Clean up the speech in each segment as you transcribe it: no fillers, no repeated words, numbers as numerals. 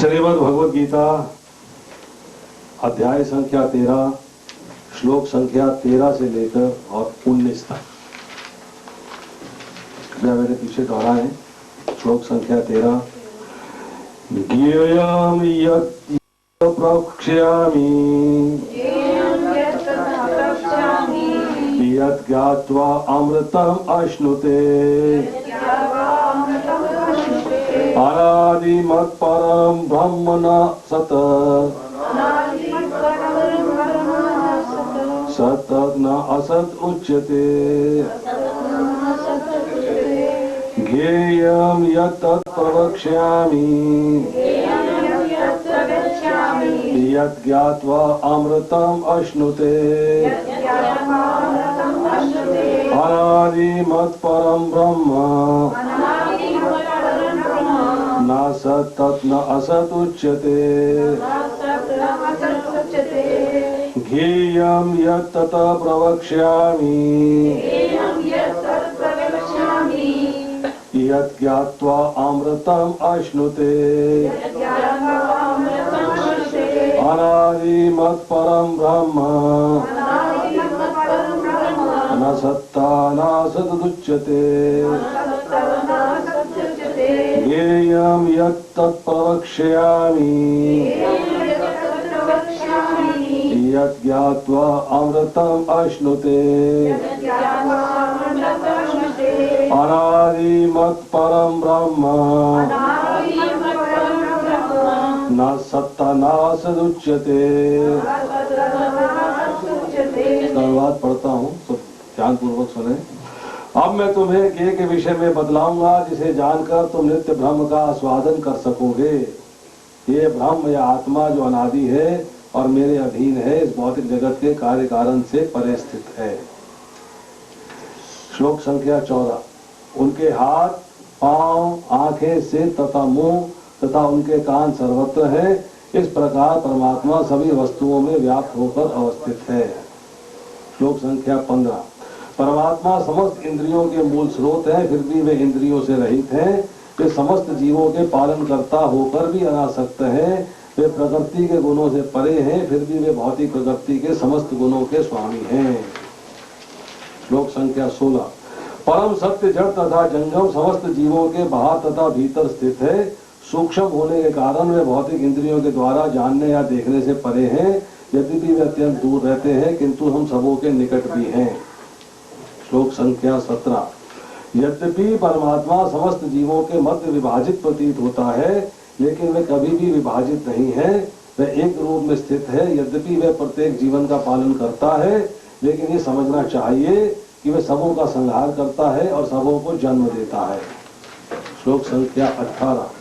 श्रीमद् भगवद गीता अध्याय संख्या 13 श्लोक संख्या 13 से लेकर और 19 तक मेरे पीछे दोहराएं। श्लोक संख्या 13 ज्ञेयं यत् प्रवक्ष्यामि यत् ज्ञात्वा अमृतम् अश्नुते अनादिमत्परं ब्रह्म न सत् सत् न असत् उच्यते ज्ञेयं यत् प्रवक्ष्यामि यत् ज्ञात्वा अमृतम् अश्नुते अनादिमत्परं ब्रह्म न सत् तत् न असत् उच्यते ज्ञेयं यत् तत् प्रवक्ष्यामि यत् ज्ञात्वा अमृतम् अश्नुते अनादिमत्परं ब्रह्म न सत्ता न सदुच्यते ज्ञेयं यत् तत् प्रवक्ष्यामि यत् ज्ञात्वा अमृतम् अश्नुते अनादिमत्परं ब्रह्म न सत्ता न सदुच्यते। धन्यवाद पढ़ता हूँ, सब ध्यान पूर्वक सुने। अब मैं तुम्हें ज्ञेय के विषय में बतलाऊंगा जिसे जानकर तुम नित्य ब्रह्म का आस्वादन कर सकोगे। ये ब्रह्म या आत्मा जो अनादि है और मेरे अधीन है, इस भौतिक जगत के कार्य कारण से परे स्थित है। श्लोक संख्या 14 उनके हाथ, पांव, आंखें, सिर तथा मुंह तथा उनके कान सर्वत्र है। इस प्रकार परमात्मा सभी वस्तुओं में व्याप्त होकर अवस्थित है। श्लोक संख्या 15 परमात्मा समस्त इंद्रियों के मूल स्रोत है, फिर भी वे इंद्रियों से रहित हैं। वे समस्त जीवों के पालन करता होकर भी अनासक्त है। वे प्रकृति के गुणों से परे हैं, फिर भी वे भौतिक प्रकृति के समस्त गुणों के स्वामी हैं। श्लोक संख्या 16 परम सत्य जड़ तथा जंगम समस्त जीवों के बाहर तथा भीतर स्थित है। सूक्ष्म होने के कारण वे भौतिक इंद्रियों के द्वारा जानने या देखने से परे हैं। यद्यपि वे अत्यंत दूर रहते हैं, किंतु हम सबों के निकट भी हैं। श्लोक संख्या 17 यद्यपि परमात्मा समस्त जीवों के मध्य विभाजित प्रतीत होता है, लेकिन वे कभी भी विभाजित नहीं है। वे एक रूप में स्थित है। यद्यपि वे प्रत्येक जीवन का पालन करता है, लेकिन ये समझना चाहिए कि वे सबों का संहार करता है और सबों को जन्म देता है। श्लोक संख्या 18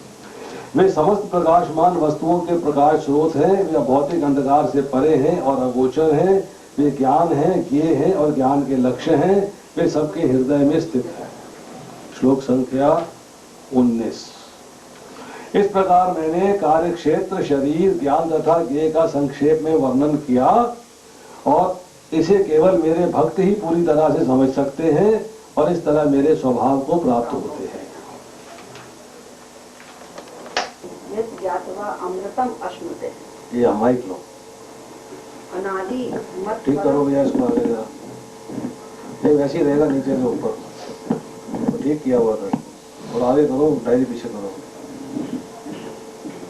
वे समस्त प्रकाशमान वस्तुओं के प्रकाश स्रोत हैं। वे भौतिक अंधकार से परे हैं और अगोचर हैं। वे ज्ञान हैं, ज्ञेय हैं और ज्ञान के लक्ष्य हैं। वे सबके हृदय में स्थित है। श्लोक संख्या 19 इस प्रकार मैंने कार्य क्षेत्र, शरीर, ज्ञान तथा ज्ञेय का संक्षेप में वर्णन किया और इसे केवल मेरे भक्त ही पूरी तरह से समझ सकते हैं और इस तरह मेरे स्वभाव को प्राप्त होते हैं। अमृतम अश्नुते ये माइक लो, अनादि मत ठीक करो भैया इसको आगे जरा। नहीं वैसे ही रहेगा नीचे से ऊपर, तो ठीक किया हुआ था। और आगे करो, डायरी पीछे करो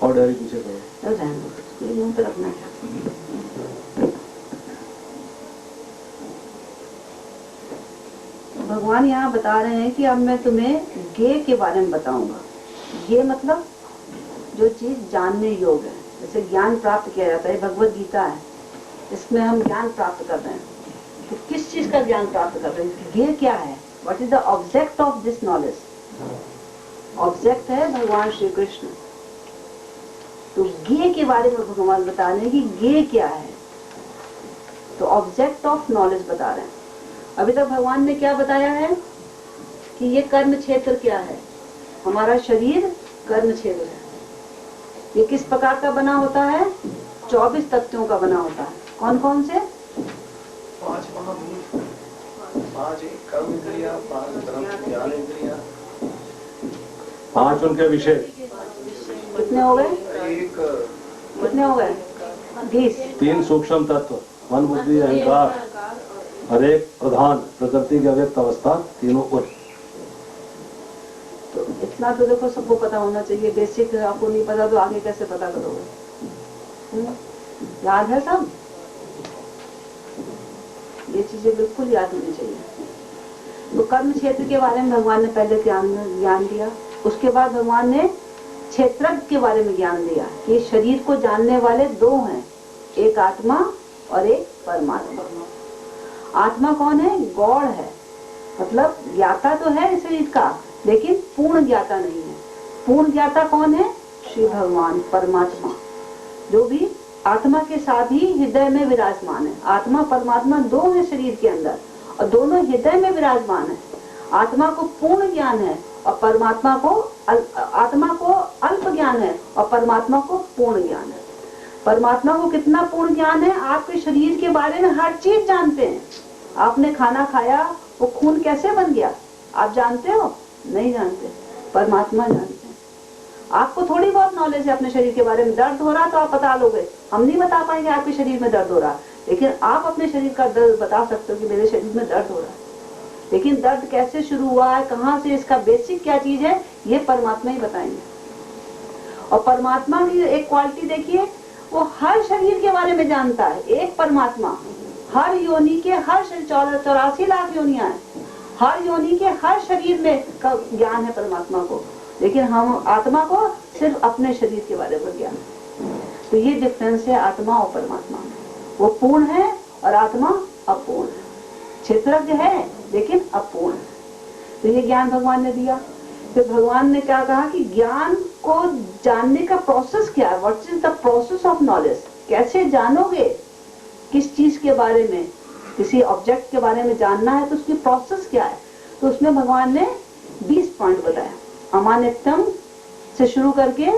और डायरी पीछे करो। मुंह पे रखना है। भगवान यहाँ बता रहे हैं कि अब मैं तुम्हें ज्ञेय के बारे में बताऊंगा। ज्ञेय मतलब जो चीज जानने योग्य है, जैसे ज्ञान प्राप्त किया जाता है। भगवद गीता है, इसमें हम ज्ञान प्राप्त कर रहे हैं। तो किस चीज का ज्ञान प्राप्त कर रहे हैं? ज्ञेय क्या है? What is the object of this knowledge? Object है भगवान श्री कृष्ण। तो ज्ञेय के बारे में भगवान बता रहे हैं कि ज्ञेय क्या है। तो ऑब्जेक्ट ऑफ नॉलेज बता रहे हैं। अभी तक भगवान ने क्या बताया है कि ये कर्म क्षेत्र क्या है। हमारा शरीर कर्म क्षेत्र है। ये किस प्रकार का बना होता है? 24 तत्वों का बना होता है। कौन कौन से? 5 महाभूत, 5 कर्म इंद्रिया, 5 ज्ञान इंद्रिया, 5 उनके विषय। कितने हो गए? एक कितने हो गए? 20। 3 सूक्ष्म तत्व, मन बुद्धि अहंकार और एक प्रधान प्रकृति की अव्यक्त अवस्था, तीनों उच्च। तो इतना तो देखो सबको पता होना चाहिए, बेसिक आपको नहीं पता तो आगे कैसे पता करोगे? याद है सब? ये चीजें बिल्कुल याद होनी चाहिए। तो कर्म क्षेत्र के बारे में भगवान ने पहले ज्ञान दिया, उसके बाद भगवान ने क्षेत्रज्ञ के बारे में ज्ञान दिया कि शरीर को जानने वाले 2 हैं, एक आत्मा और एक परमात्मा। आत्मा कौन है? गौड़ है, मतलब ज्ञाता तो है शरीर का, लेकिन पूर्ण ज्ञाता नहीं है। पूर्ण ज्ञाता कौन है? श्री भगवान परमात्मा, जो भी आत्मा के साथ ही हृदय में विराजमान है। आत्मा परमात्मा 2 है शरीर के अंदर और दोनों हृदय में विराजमान है। आत्मा को पूर्ण ज्ञान है और परमात्मा को आत्मा को अल्प ज्ञान है और परमात्मा को पूर्ण ज्ञान है। परमात्मा को कितना पूर्ण ज्ञान है? आपके शरीर के बारे में हर चीज जानते हैं। आपने खाना खाया, वो खून कैसे बन गया आप जानते हो? नहीं जानते, परमात्मा जानते हैं। आपको थोड़ी बहुत नॉलेज है अपने शरीर के बारे में। दर्द हो रहा तो आप बता लोगे, हम नहीं बता पाएंगे आपके शरीर में दर्द हो रहा, लेकिन आप अपने शरीर का दर्द बता सकते हो कि मेरे शरीर में दर्द हो रहा है। लेकिन दर्द कैसे शुरू हुआ है, कहाँ से, इसका बेसिक क्या चीज है, ये परमात्मा ही बताएंगे। और परमात्मा की एक क्वालिटी देखिए, वो हर शरीर के बारे में जानता है। एक परमात्मा हर योनि के, हर 84 लाख योनियां हैं, हर योनि के हर शरीर में का ज्ञान है परमात्मा को, लेकिन हम आत्मा को सिर्फ अपने शरीर के बारे में ज्ञान है। तो ये डिफरेंस है आत्मा और परमात्मा में। वो पूर्ण है और आत्मा अपूर्ण है। क्षेत्रज्ञ है लेकिन अपूर्ण है। तो ये ज्ञान भगवान ने दिया। फिर भगवान ने क्या कहा कि ज्ञान को जानने का प्रोसेस क्या है, what is the process of knowledge. कैसे जानोगे किस चीज के बारे में, किसी ऑब्जेक्ट के बारे में जानना है तो उसकी प्रोसेस क्या है। तो उसमें भगवान ने 20 पॉइंट बताया, अमानित्यम से शुरू करके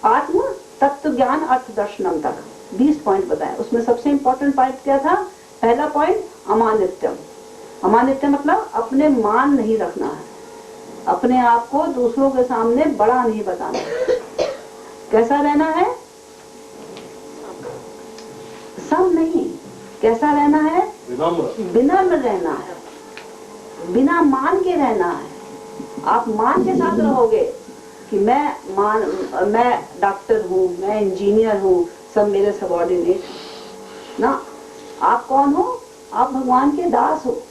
आत्म तत्व ज्ञान अर्थ दर्शनम तक 20 पॉइंट बताए। उसमें सबसे इंपॉर्टेंट पॉइंट क्या था? पहला पॉइंट अमानित्यम। अमानित्य मतलब अपने मान नहीं रखना है, अपने आप को दूसरों के सामने बड़ा नहीं बताना है। कैसा रहना है? सम नहीं, कैसा रहना है? विनम्र रहना है, बिना मान के रहना है। आप मान के साथ रहोगे कि मैं डॉक्टर हूँ, मैं इंजीनियर हूँ, सब मेरे सबॉर्डिनेट ना। आप कौन हो? आप भगवान के दास हो।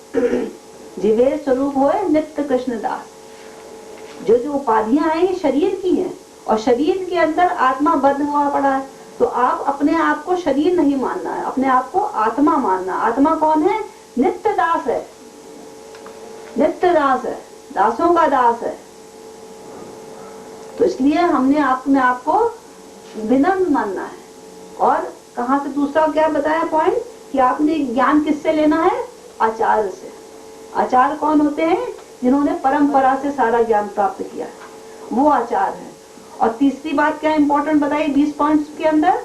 जीवे स्वरूप होए नित्य कृष्ण दास। जो जो उपाधियां हैं ये शरीर की हैं और शरीर के अंदर आत्मा बद्ध हुआ पड़ा है। तो आप अपने आप को शरीर नहीं मानना है, अपने आप को आत्मा मानना। आत्मा कौन है? नित्य दास है, नित्य दास है, दासों का दास है। तो इसलिए हमने अपने आप को विनम्र मानना है। और कहाँ से दूसरा क्या बताया पॉइंट कि आपने ज्ञान किससे लेना है? आचार्य से। आचार्य कौन होते हैं? जिन्होंने परंपरा से सारा ज्ञान प्राप्त किया, वो आचार्य है। और तीसरी बात क्या इंपॉर्टेंट बताई 20 पॉइंट्स के अंदर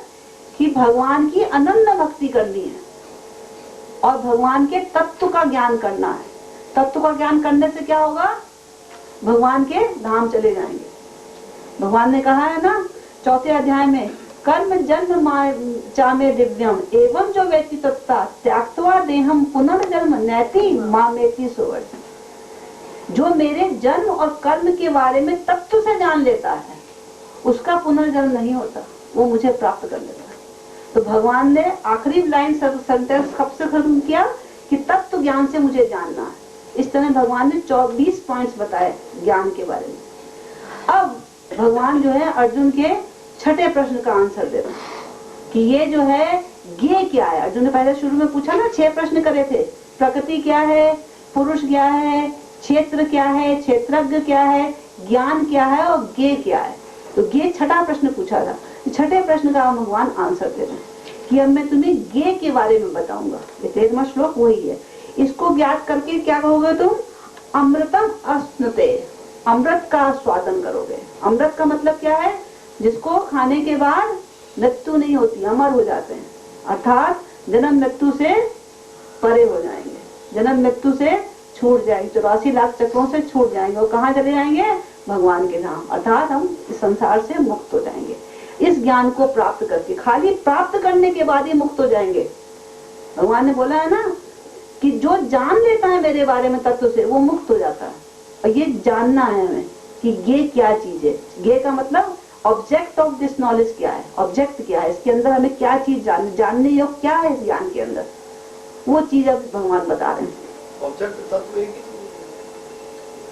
कि भगवान की अनन्य भक्ति करनी है और भगवान के तत्व का ज्ञान करना है। तत्व का ज्ञान करने से क्या होगा? भगवान के धाम चले जाएंगे। भगवान ने कहा है ना 4थे अध्याय में, कर्म जन्म चामे दिव्यम एवं जो वेति तत्ता त्याक्त्वा देहम पुनर्जन्म नैति मामेति सुवर्ति। जो मेरे जन्म और कर्म के बारे में तत्व से जान लेता है उसका पुनर्जन्म नहीं होता, वो मुझे प्राप्त कर लेता है। तो भगवान ने आखिरी लाइन सेंटेंस कब से खत्म किया कि तत्व ज्ञान से मुझे जानना है। इस तरह भगवान ने 24 पॉइंट्स बताए ज्ञान के बारे में। अब भगवान जो है अर्जुन के 6ठे प्रश्न का आंसर दे रहे हैं कि ये जो है ज्ञेय क्या है। अर्जुन ने पहले शुरू में पूछा ना, 6 प्रश्न करे थे, प्रकृति क्या है, पुरुष क्या है, क्षेत्र क्या है, क्षेत्रज्ञ क्या है, ज्ञान क्या है और ज्ञेय क्या है। तो ज्ञेय 6ठा प्रश्न पूछा था। 6ठे प्रश्न का भगवान आंसर दे रहे हैं कि अब मैं तुम्हें ज्ञेय के बारे में बताऊंगा। ये 13वां श्लोक वही है। इसको ज्ञात करके क्या कहोगे तुम? अमृतम अस्नुते, अमृत का स्वादन करोगे। अमृत का मतलब क्या है? जिसको खाने के बाद मृत्यु नहीं होती, अमर हो जाते हैं, अर्थात जन्म मृत्यु से परे हो जाएंगे, जन्म मृत्यु से छूट जाएंगे, 84 लाख चक्रों से छूट जाएंगे और कहाँ चले जाएंगे? भगवान के धाम, अर्थात हम इस संसार से मुक्त हो जाएंगे। इस ज्ञान को प्राप्त करके, खाली प्राप्त करने के बाद ही मुक्त हो जाएंगे। भगवान ने बोला है ना कि जो जान लेता है मेरे बारे में तत्व से वो मुक्त हो जाता है। और ये जानना है हमें कि ये क्या चीज है। ये का मतलब ऑब्जेक्ट ऑफ दिस नॉलेज क्या है, ऑब्जेक्ट क्या है, इसके अंदर हमें क्या चीज जानने योग क्या है इस ज्ञान के अंदर, वो चीज अब भगवान बता रहे हैं। ऑब्जेक्ट तत्व एक ही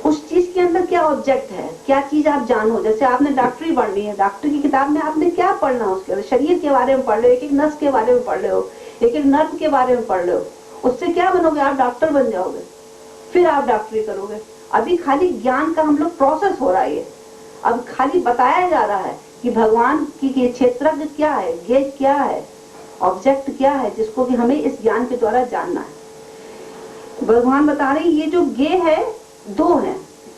उस चीज के अंदर क्या ऑब्जेक्ट है, क्या चीज आप जानो। जैसे आपने डॉक्टरी पढ़नी है, डॉक्टर की किताब में आपने क्या पढ़ना है, उसके अंदर शरीर के बारे में पढ़ रहे हो, एक एक नस के बारे में पढ़ रहे हो, एक एक नर्व के बारे में पढ़ रहे हो, उससे क्या बनोगे, आप डॉक्टर बन जाओगे, फिर आप डॉक्टरी करोगे। अभी खाली ज्ञान का हम लोग प्रोसेस हो रहा है, अब खाली बताया जा रहा है कि भगवान की क्षेत्रज्ञ क्या है, गेज क्या है, ऑब्जेक्ट क्या है, जिसको कि हमें इस ज्ञान के द्वारा जानना है। भगवान बता रहे ये जो गे है दो हैं,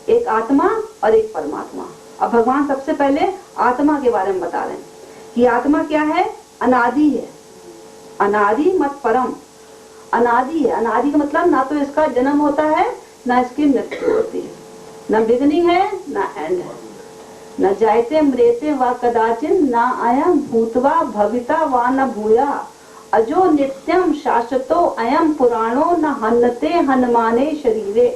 एक आत्मा और एक परमात्मा। अब भगवान सबसे पहले आत्मा के बारे में बता रहे हैं कि आत्मा क्या है, अनादि है, अनादि मत परम, अनादि है। अनादि का मतलब ना तो इसका जन्म होता है ना इसकी मृत्यु होती है, न बिगनिंग है ना एंड है, न जायते मृते व कदाचिन ना अयम भूतवा भविता व न भूया, अजो नित्यम शाश्वतो अयम पुराणो न हन्नते हनुमाने शरीरे।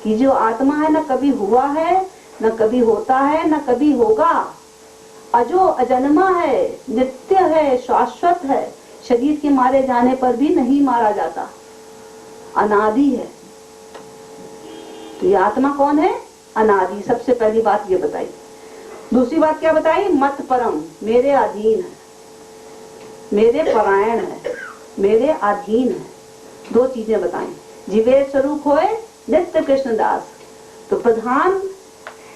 कि जो आत्मा है न कभी हुआ है, न कभी होता है, न कभी होगा, अजो अजन्मा है, नित्य है, शाश्वत है, शरीर के मारे जाने पर भी नहीं मारा जाता, अनादि है। तो ये आत्मा कौन है, अनादि। सबसे पहली बात ये बताई। दूसरी बात क्या बताई, मत परम, मेरे अधीन है, मेरे परायण है, मेरे अधीन है। दो चीजें बताई, जीवे स्वरूप होए नित्य कृष्णदास। तो प्रधान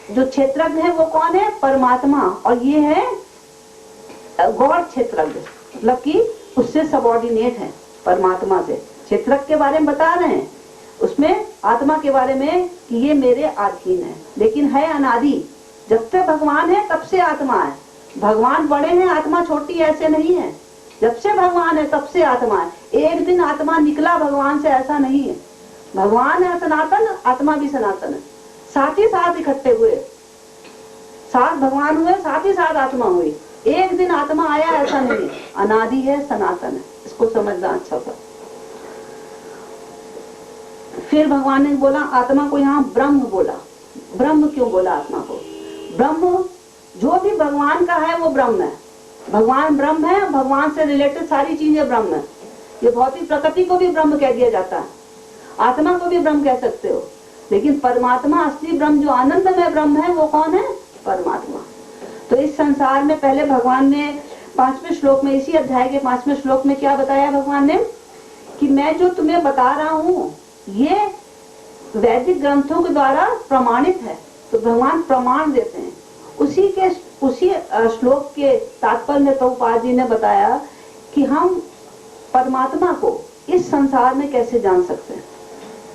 जो क्षेत्रज्ञ है वो कौन है, परमात्मा, और ये है गौड़ क्षेत्रज्ञ, मतलब कि उससे सबऑर्डिनेट है परमात्मा से। क्षेत्रज्ञ के बारे में बता रहे हैं, उसमें आत्मा के बारे में कि ये मेरे अधीन है, लेकिन है अनादि। जब से भगवान है तब से आत्मा है। भगवान बड़े हैं आत्मा छोटी है, ऐसे नहीं है। जब से भगवान है तब से आत्मा है। एक दिन आत्मा निकला भगवान से, ऐसा नहीं है। भगवान है सनातन, आत्मा भी सनातन है, साथ ही साथ इकट्ठे हुए, साथ भगवान हुए, साथ ही साथ आत्मा हुई। एक दिन आत्मा आया, ऐसा नहीं है। अनादि है, सनातन है, इसको समझना अच्छा सा। फिर भगवान ने बोला आत्मा को, यहाँ ब्रह्म बोला। ब्रह्म क्यों बोला आत्मा को, ब्रह्म जो भी भगवान का है वो ब्रह्म है। भगवान ब्रह्म है, भगवान से रिलेटेड सारी चीजें ब्रह्म है। ये भौतिक प्रकृति को भी ब्रह्म कह दिया जाता है, आत्मा को भी ब्रह्म कह सकते हो, लेकिन परमात्मा असली ब्रह्म जो आनंदमय ब्रह्म है वो कौन है, परमात्मा। तो इस संसार में पहले भगवान ने 5वें श्लोक में, इसी अध्याय के 5वें श्लोक में क्या बताया भगवान ने, कि मैं जो तुम्हें बता रहा हूँ ये वैदिक ग्रंथों के द्वारा प्रमाणित है। तो भगवान प्रमाण देते हैं। उसी श्लोक के तात्पर्य में प्रभुपाद जी ने बताया कि हम परमात्मा को इस संसार में कैसे जान सकते हैं,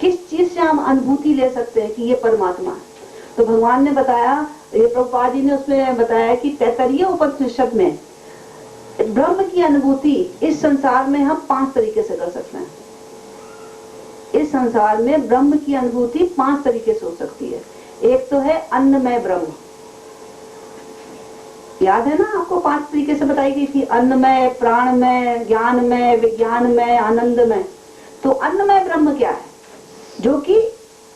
किस चीज से हम अनुभूति ले सकते हैं कि ये परमात्मा है। तो भगवान ने बताया, ये प्रभुपाद जी ने उसमें बताया कि तैत्तरीय उपनिषद में ब्रह्म की अनुभूति इस संसार में हम 5 तरीके से कर सकते हैं। इस संसार में ब्रह्म की अनुभूति 5 तरीके से हो सकती है। एक तो है अन्नमय ब्रह्म, याद है ना आपको 5 तरीके से बताई गई थी, अन्नमय, प्राणमय, ज्ञानमय, विज्ञानमय, आनंदमय। तो अन्नमय ब्रह्म क्या है, जो कि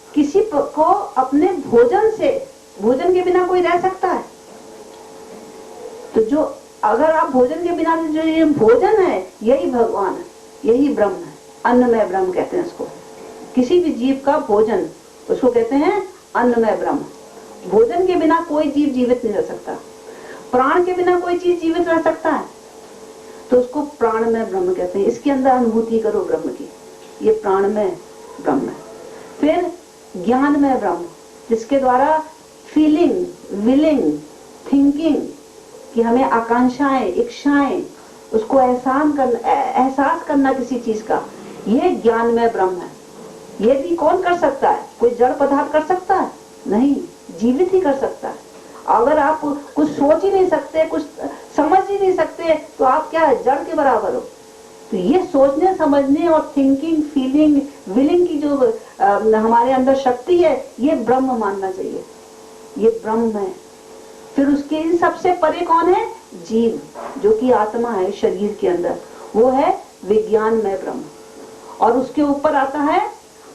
किसी को अपने भोजन से, भोजन के बिना कोई रह सकता है। तो जो अगर आप भोजन के बिना, जो ये भोजन है यही भगवान है, यही ब्रह्म है, अन्नमय ब्रह्म कहते हैं इसको। किसी भी जीव का भोजन, उसको कहते हैं अन्नमय ब्रह्म। भोजन के बिना कोई जीव जीवित नहीं रह सकता, प्राण के बिना कोई चीज जीवित रह सकता है, तो उसको प्राणमय ब्रह्म कहते हैं। इसके अंदर अनुभूति करो ब्रह्म की, ये प्राणमय ब्रह्म है। फिर ज्ञानमय ब्रह्म, जिसके द्वारा फीलिंग, विलिंग, थिंकिंग, कि हमें आकांक्षाएं, इच्छाएं, उसको एहसास करना किसी चीज का, ये ज्ञानमय ब्रह्म है। ये भी कौन कर सकता है, कोई जड़ पदार्थ कर सकता है? नहीं, जीवित ही कर सकता है। अगर आप कुछ सोच ही नहीं सकते, कुछ समझ ही नहीं सकते, तो आप क्या है, जड़ के बराबर हो। तो ये सोचने, समझने और थिंकिंग, फीलिंग, विलिंग की जो हमारे अंदर शक्ति है, ये ब्रह्म मानना चाहिए, ये ब्रह्म है। फिर उसके इन सबसे परे कौन है? जीव, जो कि आत्मा है शरीर के अंदर, वो है विज्ञानमय ब्रह्म। और उसके ऊपर आता है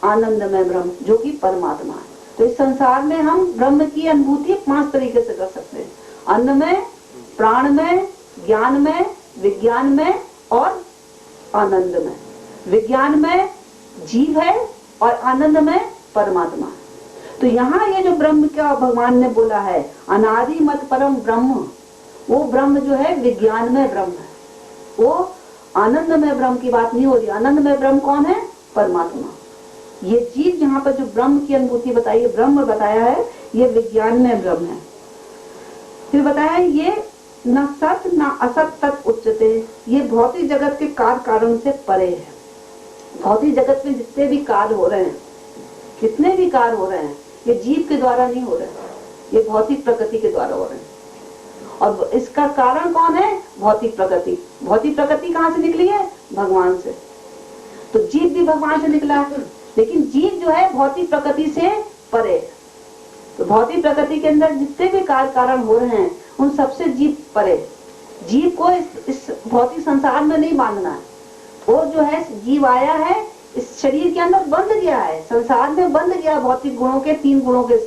आनंदमय ब्रह्म, जो कि परमात्मा है। तो इस संसार में हम ब्रह्म की अनुभूति 5 तरीके से कर सकते हैं: अन्नमय, प्राणमय, ज्ञानमय, विज्ञानमय और आनंदमय। विज्ञानमय जीव है और आनंदमय परमात्मा है। तो यहाँ ये जो ब्रह्म का भगवान ने बोला है, अनादि मत परम ब्रह्म, वो ब्रह्म जो है विज्ञानमय ब्रह्म है, वो आनंदमय ब्रह्म की बात नहीं हो रही। आनंदमय ब्रह्म कौन है? परमात्मा। ये जीव जहाँ पर जो ब्रह्म की अनुभूति बताई है, ब्रह्म बताया है, ये विज्ञानमय ब्रह्म है। फिर बताया ये न सत न असत तत् उच्चते, ये भौतिक जगत के कारण से परे है। भौतिक जगत में जितने भी कार्य हो रहे हैं, कितने भी कार्य हो रहे हैं, ये जीव के द्वारा नहीं हो रहे, ये भौतिक प्रकृति के द्वारा हो रहे हैं। और इसका कारण कौन है? भौतिक प्रकृति। भौतिक प्रकृति कहाँ से निकली है? भगवान से। तो जीव भी भगवान से निकला है, लेकिन जीव जो है भौतिक प्रकृति से परे। तो भौतिक प्रकृति के अंदर जितने भी कार्य कारण हो रहे हैं, उन सबसे जीव परे। जीव को इस भौतिक संसार में नहीं बांधना है। वो जो है जीव आया है, इस शरीर के अंदर बंध गया है, संसार में बंध गया, भौतिक गुणों के 3 गुणों के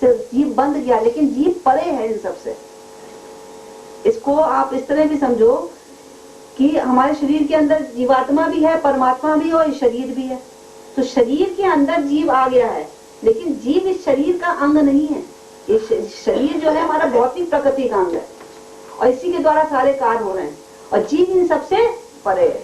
से जीव बंध गया, लेकिन जीव परे है इन सबसे। इसको आप इस तरह भी समझो कि हमारे शरीर के अंदर जीवात्मा भी है, परमात्मा भी है और शरीर भी है। तो शरीर के अंदर जीव आ गया है, लेकिन जीव इस शरीर का अंग नहीं है। ये शरीर जो है हमारा भौतिक प्रकृति का अंग है, और इसी के द्वारा सारे कार्य हो रहे हैं। और जीव इन सबसे परे है,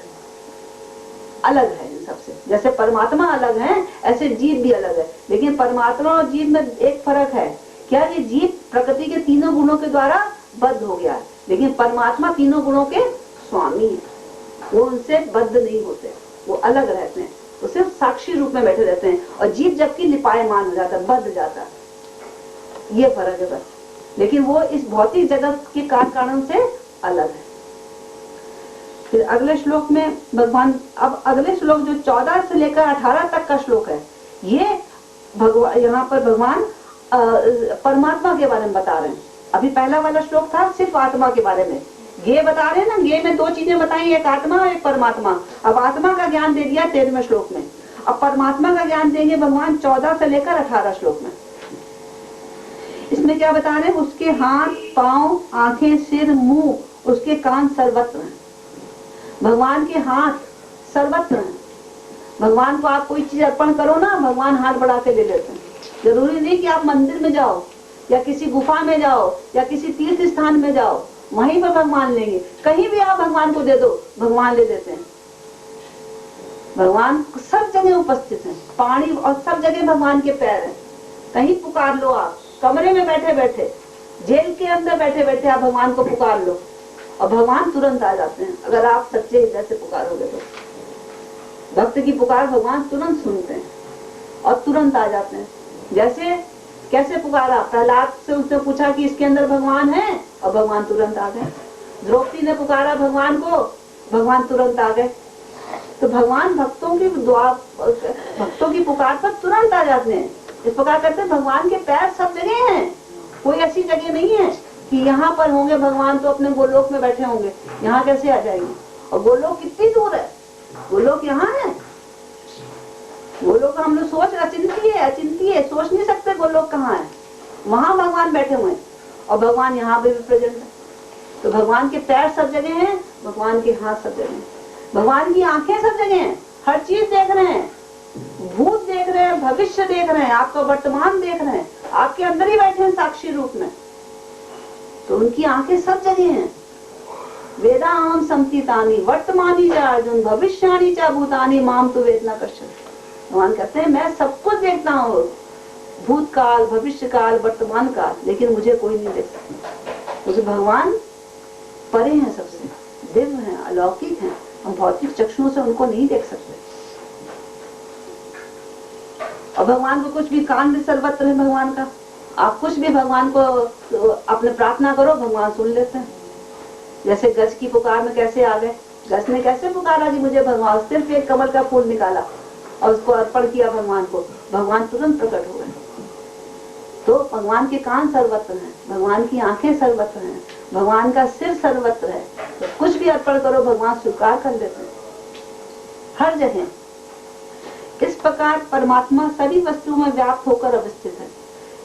अलग है इन सबसे। जैसे परमात्मा अलग है, ऐसे जीव भी अलग है। लेकिन परमात्मा और जीव में एक फर्क है, क्या? ये जीव प्रकृति के 3 गुणों के द्वारा बद्ध हो गया है, लेकिन परमात्मा 3 गुणों के स्वामी है। वो उनसे बद्ध नहीं होते, वो अलग रहते हैं, वो सिर्फ साक्षी रूप में बैठे रहते हैं। और जीव जबकि लिपायमान हो जाता है, बद्ध जाता है, ये फर्क है बस। लेकिन वो इस भौतिक जगत के कारण से अलग है। फिर अगले श्लोक में भगवान, अब अगले श्लोक जो 14 से लेकर 18 तक का श्लोक है, ये भगवान यहाँ पर भगवान परमात्मा के बारे में बता रहे हैं। अभी पहला वाला श्लोक था सिर्फ आत्मा के बारे में, गे बता रहे हैं ना, गे में 2 चीजें बताई, एक आत्मा और एक परमात्मा। अब आत्मा का ज्ञान दे दिया 13वें श्लोक में, अब परमात्मा का ज्ञान देंगे भगवान 14 से लेकर 18 श्लोक में। इसमें क्या बता रहे हैं? उसके हाथ, पांव, आंखें, सिर, मुंह, उसके कान सर्वत्र हैं। भगवान के हाथ सर्वत्र हैं। भगवान को आप कोई चीज अर्पण करो ना, भगवान हाथ बढ़ा के ले लेते हैं। जरूरी नहीं कि आप मंदिर में जाओ या किसी गुफा में जाओ या किसी तीर्थ स्थान में जाओ, वहीं पर भगवान लेंगे। कहीं भी आप भगवान को दे दो, भगवान ले लेते हैं। भगवान सब जगह उपस्थित हैं, पानी और सब जगह भगवान के पैर हैं। कहीं पुकार लो, आप कमरे में बैठे बैठे, जेल के अंदर बैठे बैठे आप भगवान को पुकार लो और भगवान तुरंत आ जाते हैं, अगर आप सच्चे हृदय से पुकारोगे तो। भक्त की पुकार भगवान तुरंत सुनते हैं और तुरंत आ जाते हैं। जैसे कैसे पुकारा, प्रहलाद से उसने पूछा कि इसके अंदर भगवान है, और भगवान तुरंत आ गए। द्रौपदी ने पुकारा भगवान को, भगवान तुरंत आ गए। तो भगवान भक्तों की पुकार पर तुरंत आ जाते हैं। इस प्रकार करते हैं, भगवान के पैर सब जगह हैं। कोई ऐसी जगह नहीं है कि यहाँ पर होंगे भगवान तो अपने गोलोक में बैठे होंगे, यहाँ कैसे आ जाएंगे? और गोलोक कितनी दूर है, गोलोक यहाँ है। गोलोक हम लोग सोच अचिंती है, सोच नहीं सकते गोलोक कहाँ है। वहां भगवान बैठे हुए हैं और भगवान यहाँ भी प्रेजेंट है। तो भगवान के पैर सब जगह हैं, भगवान के हाथ सब जगह हैं, भगवान की आंखें सब जगह हैं, हर चीज देख रहे हैं। भूत देख रहे हैं, भविष्य देख रहे हैं, आपका वर्तमान देख रहे हैं, आपके अंदर ही बैठे हैं साक्षी रूप में। तो उनकी आंखें सब जगह हैं। वेदाहम संतीतानि वर्तमानी च अर्जुन भविष्यानि च भूतानि माम तु वेदना कश्चित्। भगवान कहते हैं मैं सब कुछ देखता हूँ, भूतकाल, भविष्य काल, वर्तमान काल, लेकिन मुझे कोई नहीं देख सकता, क्योंकि भगवान परे हैं, सबसे दिव्य हैं, अलौकिक हैं। हम भौतिक चक्षुओं से उनको नहीं देख सकते। और भगवान को कुछ भी कान भी सर्वत्र है भगवान का। आप कुछ भी भगवान को अपने प्रार्थना करो, भगवान सुन लेते हैं। जैसे गज की पुकार में कैसे आ गए, गज ने कैसे पुकारा कि मुझे भगवान, सिर्फ एक कमल का फूल निकाला और उसको अर्पण किया भगवान को, भगवान तुरंत प्रकट हो गए। तो भगवान के कान सर्वत्र हैं, भगवान की आंखें सर्वत्र हैं, भगवान का सिर सर्वत्र है, तो कुछ भी अर्पण करो भगवान स्वीकार कर लेते हैं हर जगह। इस प्रकार परमात्मा सभी वस्तुओं में व्याप्त होकर अवस्थित है।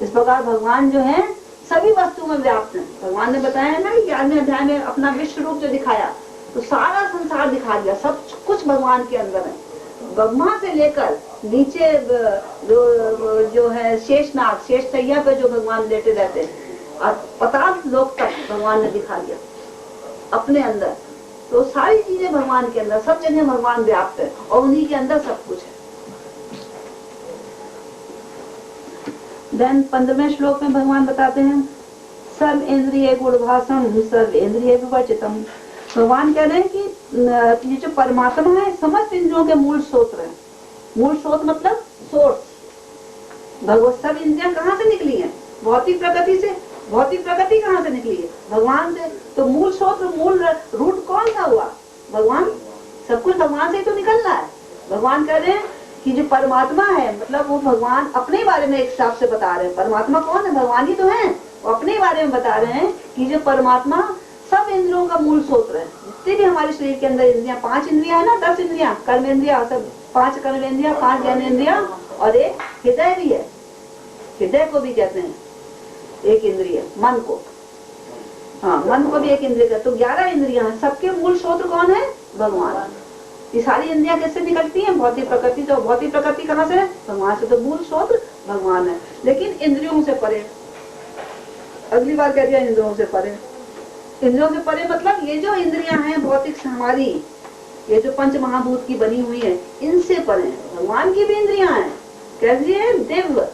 इस प्रकार भगवान जो है सभी वस्तुओं में व्याप्त है। भगवान ने बताया है ना कि 11वें अध्याय में अपना विश्व रूप जो दिखाया, तो सारा संसार दिखा दिया, सब कुछ भगवान के अंदर है। ब्रह्मा से लेकर नीचे जो है शेषनाग, शेषशैया पे जो भगवान लेटे रहते हैं, और पताल लोक तक भगवान ने दिखा दिया अपने अंदर। तो सारी चीजें भगवान के अंदर, सब जगह भगवान व्याप्त है और उन्हीं के अंदर सब कुछ है। देन 15वें श्लोक में भगवान बताते हैं सर्व इंद्रिय गुणभाषम सर्व इंद्रिय विवर्जितम। भगवान कह रहे हैं कि ये जो परमात्मा है समस्त इंद्रियों के मूल स्रोत है। मूल स्रोत मतलब सोर्स। भगवत सब इंद्रियां कहाँ से निकली हैं? भौतिक प्रकृति से। भौतिक प्रकृति कहाँ से निकली है? भगवान से। तो मूल स्रोत, मूल रूट कौन सा हुआ? भगवान। सब कुछ भगवान से ही तो निकल रहा है। भगवान कह रहे हैं कि जो परमात्मा है, मतलब वो भगवान अपने बारे में एक हिसाब से बता रहे हैं। परमात्मा कौन है? भगवान ही तो है। वो अपने बारे में बता रहे हैं कि जो परमात्मा सब इंद्रियों का मूल स्रोत है। जितने भी हमारे शरीर के अंदर इंद्रियां, 5 इंद्रियां है ना, 10 इंद्रियां, कर्म इंद्रिया, सब 5 कर्म इंद्रिया, 5 ज्ञान इंद्रिया और एक हृदय भी है। हृदय को भी कहते हैं एक इंद्रिय, मन को। हाँ, मन को भी एक इंद्रिय कहते। तो 11 इंद्रियां हैं। सबके मूल स्रोत कौन है? भगवान। ये सारी इंद्रियां कैसे निकलती हैं? भौतिक प्रकृति से। भौतिक प्रकृति कहाँ से? भगवान से। तो मूल स्रोत भगवान है, लेकिन इंद्रियों से परे। अगली बार कह दिया इंद्रियों से परे। इंद्रियों से परे मतलब ये जो इंद्रियां हैं भौतिक से हमारी, ये जो पंच महाभूत की बनी हुई है, इनसे परे। भगवान की भी इंद्रियां हैं। कैसी है? दिव्य।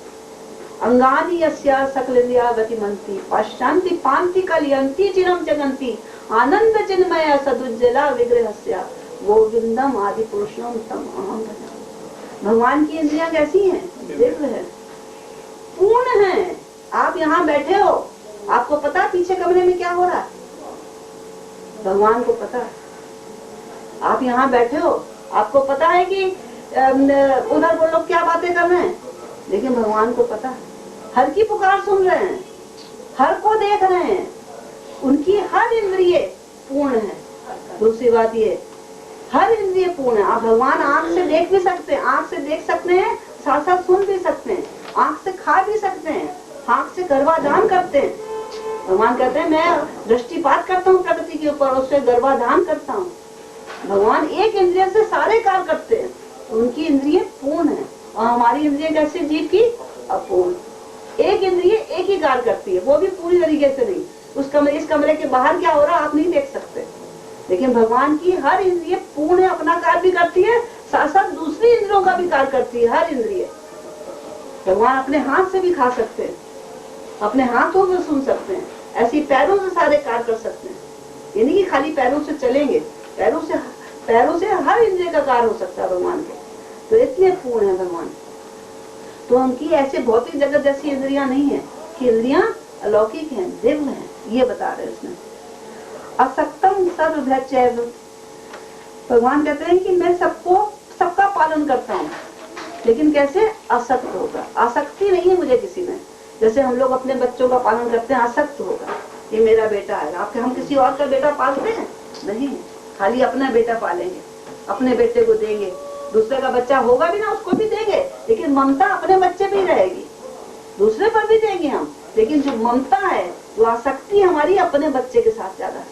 अंगानी यस्या सकलेन्द्रिया गतिमन्ति पश्यन्ति पान्ति कलयन्ति चिरं जगन्ति आनंद चिन्मय सदुज्जला विग्रहस्या गोविंदम आदि पुरुषों तम अहम भजामि। भगवान की इंद्रियां कैसी हैं? दिव्य है, पूर्ण है। आप यहाँ बैठे हो, आपको पता पीछे कमरे में क्या हो रहा है? भगवान को पता। आप यहाँ बैठे हो, आपको पता है कि उधर वो लोग क्या बातें कर रहे हैं, लेकिन भगवान को पता। हर की पुकार सुन रहे हैं, हर को देख रहे हैं। उनकी हर इंद्रिय पूर्ण है। दूसरी बात ये, हर इंद्रिय पूर्ण है। आप भगवान आंख से देख भी सकते हैं, आंख से देख सकते हैं, साथ साथ सुन भी सकते हैं, आंख से खा भी सकते हैं, हाथ से गर्भाधान करते हैं। भगवान कहते हैं मैं दृष्टिपात करता हूँ प्रकृति के ऊपर, उससे गर्भाधान करता हूँ। भगवान एक इंद्रिय से सारे कार्य करते हैं। उनकी इंद्रिय पूर्ण है और हमारी इंद्रिय कैसे? जीव की अपूर्ण। एक इंद्रिय एक ही कार्य करती है, वो भी पूरी तरीके से नहीं। इस कमरे के बाहर क्या हो रहा है आप नहीं देख सकते, लेकिन भगवान की हर इंद्रिय पूर्ण है, अपना कार्य भी करती है, साथ साथ दूसरी इंद्रियों का भी कार्य करती है। हर इंद्रिय। भगवान अपने हाथ से भी खा सकते हैं, अपने हाथों से सुन सकते हैं, ऐसी पैरों से सारे कार्य कर सकते हैं। ये नहीं कि खाली पैरों से चलेंगे, पैरों से हर इंद्रिय का कार्य हो सकता है भगवान के। तो इसलिए पूर्ण है भगवान। तो उनकी ऐसे भौतिक जगत जैसी इंद्रियां नहीं है कि इंद्रियां अलौकिक हैं, दिव्य हैं। ये बता रहे हैं इसमें। असक्तम सर्वभ्रचैव। भगवान कहते हैं कि मैं सबका पालन करता हूँ, लेकिन कैसे? असक्त होगा। आसक्ति नहीं है मुझे किसी में। जैसे हम लोग अपने बच्चों का पालन करते हैं, आसक्त होगा, ये मेरा बेटा है। हम किसी और का बेटा पालते हैं? नहीं, खाली अपना बेटा पालेंगे, अपने बेटे को देंगे। दूसरे का बच्चा होगा भी ना, उसको भी देंगे, लेकिन ममता अपने बच्चे पे ही रहेगी। दूसरे पर भी देंगे हम, लेकिन जो ममता है, जो आसक्ति हमारी अपने बच्चे के साथ ज्यादा है।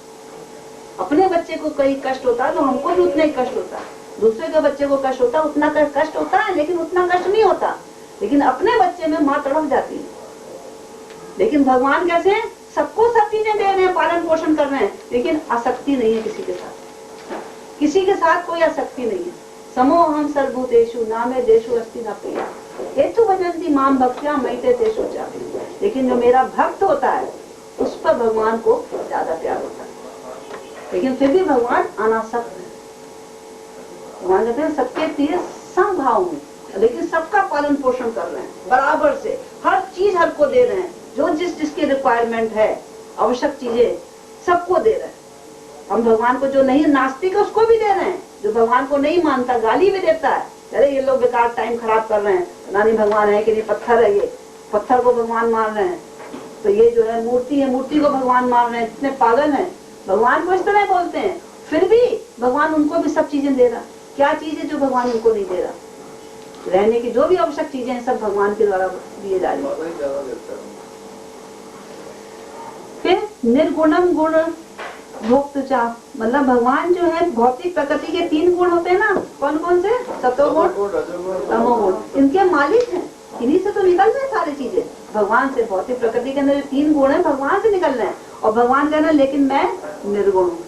अपने बच्चे को कहीं कष्ट होता है तो हमको भी उतना ही कष्ट होता है। दूसरे के बच्चे को कष्ट होता है, उतना कष्ट होता है, लेकिन उतना कष्ट नहीं होता। लेकिन अपने बच्चे में माँ तड़प जाती है। लेकिन भगवान कैसे? सबको सब चीजें दे रहे हैं, पालन पोषण कर रहे हैं, लेकिन आसक्ति नहीं है किसी के साथ। किसी के साथ कोई आसक्ति नहीं है। समोहम सर्वभूतेषु नामे देशु अस्ति न प्रिया हेतु भजन्ति माम भक्त्या मयि तेषु चापि। लेकिन जो मेरा भक्त होता है उस पर भगवान को ज्यादा प्यार होता है। लेकिन फिर भी भगवान अनासक्त है। भगवान कहते हैं सबके प्रिय समभाव में, लेकिन सबका पालन पोषण कर रहे हैं बराबर से। हर चीज हर को दे रहे हैं, जो जिसकी रिक्वायरमेंट है, आवश्यक चीजें सबको दे रहे हैं। हम भगवान को, जो नहीं नास्तिक है उसको भी दे रहे हैं, जो भगवान को नहीं मानता गाली भी देता है, अरे ये लोग बेकार टाइम खराब कर रहे हैं, ना नहीं भगवान है कि नहीं पत्थर है ये। पत्थर को भगवान मान रहे हैं, तो ये जो है मूर्ति को भगवान मान रहे हैं, इतने पागल हैं, भगवान को इस तरह बोलते हैं, फिर भी भगवान उनको भी सब चीजें दे रहा। क्या चीज है जो भगवान उनको नहीं दे रहा? रहने की जो भी आवश्यक चीजें हैं सब भगवान के द्वारा दिए जा रही है। फिर निर्गुणम गुण भोक्त चा, मतलब भगवान जो है भौतिक प्रकृति के 3 गुण होते हैं ना, कौन कौन से? सतोगुण, तमोगुण, इनके मालिक हैं। इन्हीं से तो निकल रहे सारी चीजें, भगवान से। भौतिक प्रकृति के अंदर 3 गुण है, भगवान से निकल रहे हैं। और भगवान कहना लेकिन मैं निर्गुण हूँ,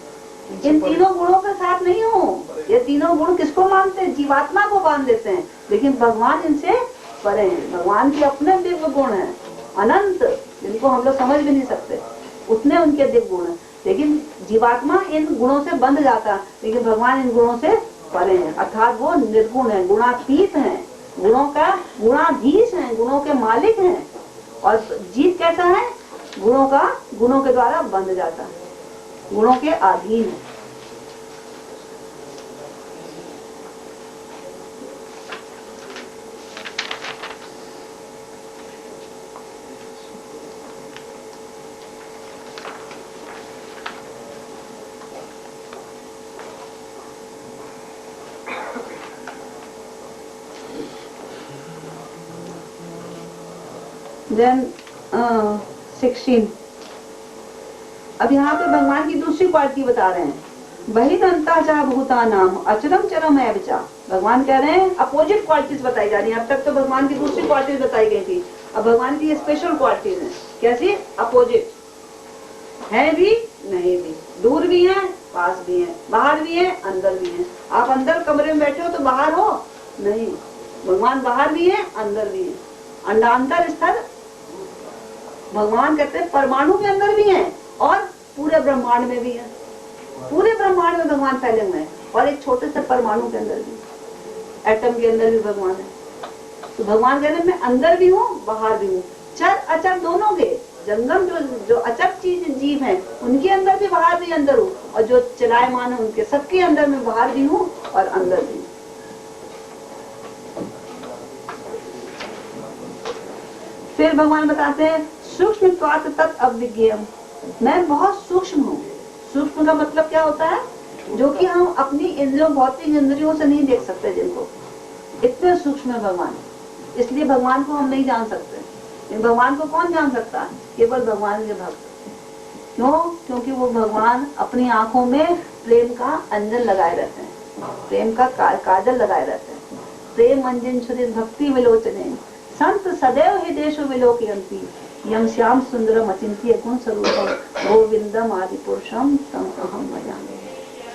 इन तीनों गुणों के साथ नहीं हूँ। ये तीनों गुण किसको मानते हैं? जीवात्मा को मान देते हैं, लेकिन भगवान इनसे परे हैं। भगवान के अपने दिव्य गुण हैं, अनंत, जिनको हम लोग समझ भी नहीं सकते, उतने उनके दिव्य गुण हैं। लेकिन जीवात्मा इन गुणों से बंध जाता है, लेकिन भगवान इन गुणों से परे हैं, अर्थात वो निर्गुण है, गुणातीत हैं, गुणों का गुणाधीश हैं, गुणों के मालिक हैं। और जीव कैसा है? गुणों के द्वारा बंध जाता है, गुणों के अधीन है। Then 16, अब यहाँ पे भगवान की दूसरी क्वालिटी बता रहे हैं। बहिदंता चा भूता नाम अचरम चरम है विचा। भगवान कह रहे हैं अपोजिट क्वालिटीज बताई जा रही है। अब तक तो भगवान की दूसरी क्वालिटीज बताई गई थी, अब भगवान की स्पेशल क्वालिटीज है। कैसी? अपोजिट है भी नहीं भी, दूर भी है पास भी है, बाहर भी है अंदर भी है। आप अंदर कमरे में बैठे हो तो बाहर हो नहीं, भगवान बाहर भी है अंदर भी है। अंडांतर स्तर भगवान कहते हैं परमाणु के अंदर भी हैं और पूरे ब्रह्मांड में भी है। पूरे ब्रह्मांड में भगवान फैले हुए हैं और एक छोटे से परमाणु के अंदर भी, एटम के अंदर भी भगवान है। तो भगवान कहते हैं मैं अंदर भी हूँ बाहर भी हूँ। चर अचर दोनों के, जंगम जो अचर चीज जीव है उनके अंदर भी बाहर भी अंदर हूँ, और जो चलायमान है उनके सबके अंदर में बाहर भी हूँ और अंदर भी हूँ। फिर भगवान बताते हैं सूक्ष्म तत् अविज्ञेयम, मैं बहुत सूक्ष्म हूँ। सूक्ष्म का मतलब क्या होता है? जो कि हम अपनी इंद्रियों, भौतिक इंद्रियों से नहीं देख सकते, जिनको, इतने सूक्ष्म है भगवान। इसलिए भगवान को हम नहीं जान सकते। भगवान को कौन जान सकता है? केवल भगवान के भक्त। क्यों? क्योंकि वो भगवान अपनी आंखों में प्रेम का अंजन लगाए रहते हैं, प्रेम का काजल लगाए रहते हैं। प्रेम अंजन छुरित भक्ति विलोचने संत सदैव ही देशो विलोकयन्ति यम श्याम सुंदरम अचिंत्य गुण स्वरूपम गोविंदम आदि पुरुषम तम अहम भजामि।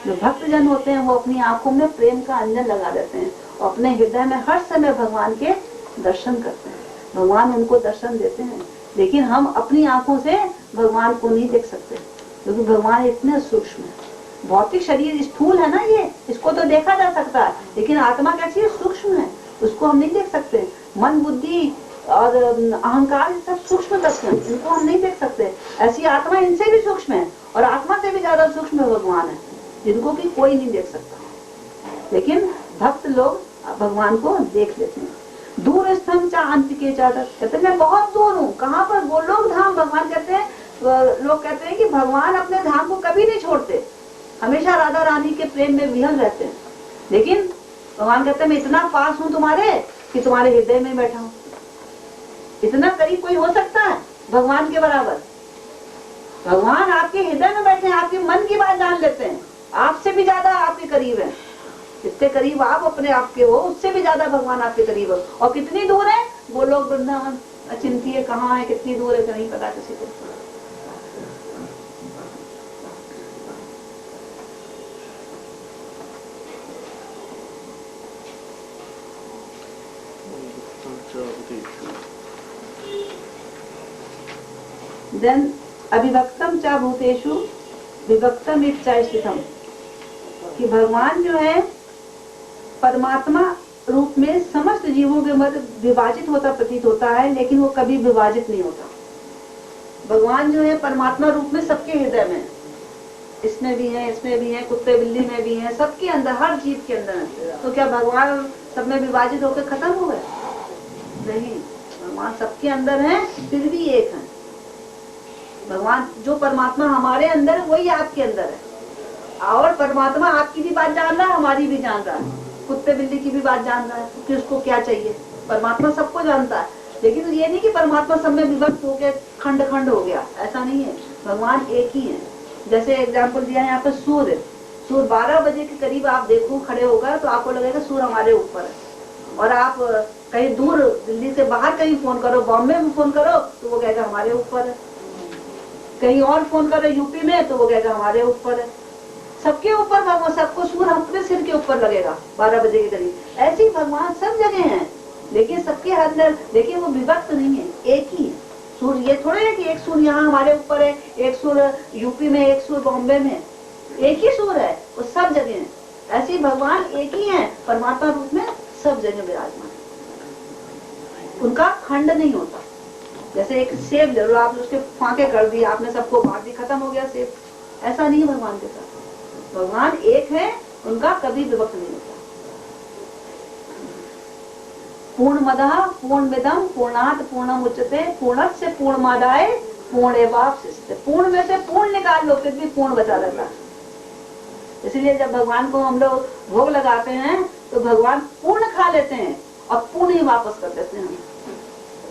जो भक्त जन होते हैं वो अपनी आंखों में प्रेम का अंजन लगा देते हैं और अपने हृदय में हर समय भगवान के दर्शन करते हैं। भगवान उनको दर्शन देते हैं, लेकिन हम अपनी आंखों से भगवान को नहीं देख सकते, क्योंकि भगवान इतने सूक्ष्म है। भौतिक शरीर स्थूल है ना, ये इसको तो देखा जा सकता है, लेकिन आत्मा कैसी है? सूक्ष्म है, उसको हम नहीं देख सकते। मन, बुद्धि और अहंकार सब सूक्ष्म तत्व हैं, इनको हम नहीं देख सकते। ऐसी आत्मा इनसे भी सूक्ष्म है और आत्मा से भी ज्यादा सूक्ष्म भगवान है, जिनको कि कोई नहीं देख सकता। लेकिन भक्त लोग भगवान को देख लेते हैं। दूर स्थम चा अंत के चादर, कहते हैं मैं बहुत दूर हूँ। कहाँ पर? गोलोक धाम। भगवान कहते हैं, लोग कहते हैं कि भगवान अपने धाम को कभी नहीं छोड़ते, हमेशा राधा रानी के प्रेम में विहल रहते हैं। लेकिन भगवान कहते हैं मैं इतना पास हूँ तुम्हारे कि तुम्हारे हृदय में बैठा हूँ। इतना करीब कोई हो सकता है भगवान के बराबर? भगवान आपके हृदय में बैठे हैं, आपके मन की बात जान लेते हैं, आपसे भी ज्यादा आपके करीब है। जितने करीब आप अपने आप के हो, उससे भी ज्यादा भगवान आपके करीब हो। और कितनी दूर है? वो लोग वृंदावन अचिंत्य कहाँ है, कितनी दूर है, नहीं पता किसी को। देन अभिभक्तम चा भूतेषु विभक्तम इच्छा स्थितम, कि भगवान जो है परमात्मा रूप में समस्त जीवों के मध्य विभाजित होता प्रतीत होता है, लेकिन वो कभी विभाजित नहीं होता। भगवान जो है परमात्मा रूप में सबके हृदय में, इसमें भी है, इसमें भी है, कुत्ते बिल्ली में भी है, सबके अंदर, हर जीव के अंदर है। तो क्या भगवान सब में विभाजित होकर खत्म हो गए? नहीं, भगवान सबके अंदर हैं, फिर भी एक हैं। भगवान जो परमात्मा हमारे अंदर है वही आपके अंदर है, और परमात्मा आपकी भी बात जान रहा है, हमारी भी जान रहा है, कुत्ते बिल्ली की भी बात जान रहा है कि उसको क्या चाहिए। परमात्मा सबको जानता है, लेकिन ये नहीं कि परमात्मा सब में विभक्त हो गया, खंड खंड हो गया, ऐसा नहीं है। भगवान एक ही है। जैसे एग्जाम्पल दिया है यहाँ पर सूर्य 12 बजे के करीब आप देखो खड़े होकर तो आपको लगेगा सूर्य हमारे ऊपर है, और आप कहीं दूर दिल्ली से बाहर कहीं फोन करो, बॉम्बे में फोन करो तो वो कहेगा हमारे ऊपर है, कहीं और फोन करो यूपी में तो वो कहेगा हमारे ऊपर है। सबके ऊपर भगवान, सबको सूर्य अपने सिर के ऊपर लगेगा 12 बजे के करीब। ऐसे ही भगवान सब जगह हैं, लेकिन सबके हाथ में देखिए वो विभक्त नहीं है, एक ही है सूर्य। ये थोड़े है कि एक सूर्य यहाँ हमारे ऊपर है, एक सूर्य यूपी में, एक सूर्य बॉम्बे में, एक ही सूर्य है, वो सब जगह है। ऐसे ही भगवान एक ही है, परमात्मा रूप में सब जगह विराजमान है, उनका खंड नहीं होता। जैसे एक सेब ले लो, आप उसके फांके कर दिए, आपने सबको बांट दी, खत्म हो गया सेब, ऐसा नहीं है भगवान के साथ। भगवान एक है, उनका कभी विभक्त नहीं होता। पूर्णमदः पूर्णमिदं पूर्णात् पूर्णमुच्यते पूर्णस्य पूर्णमादाय पूर्णमेवावशिष्यते। पूर्ण में से पूर्ण निकाल लो फिर भी पूर्ण बचा रहता है। इसलिए जब भगवान को हम लोग भोग लगाते हैं तो भगवान पूर्ण खा लेते हैं और पूर्ण ही वापस कर देते हैं।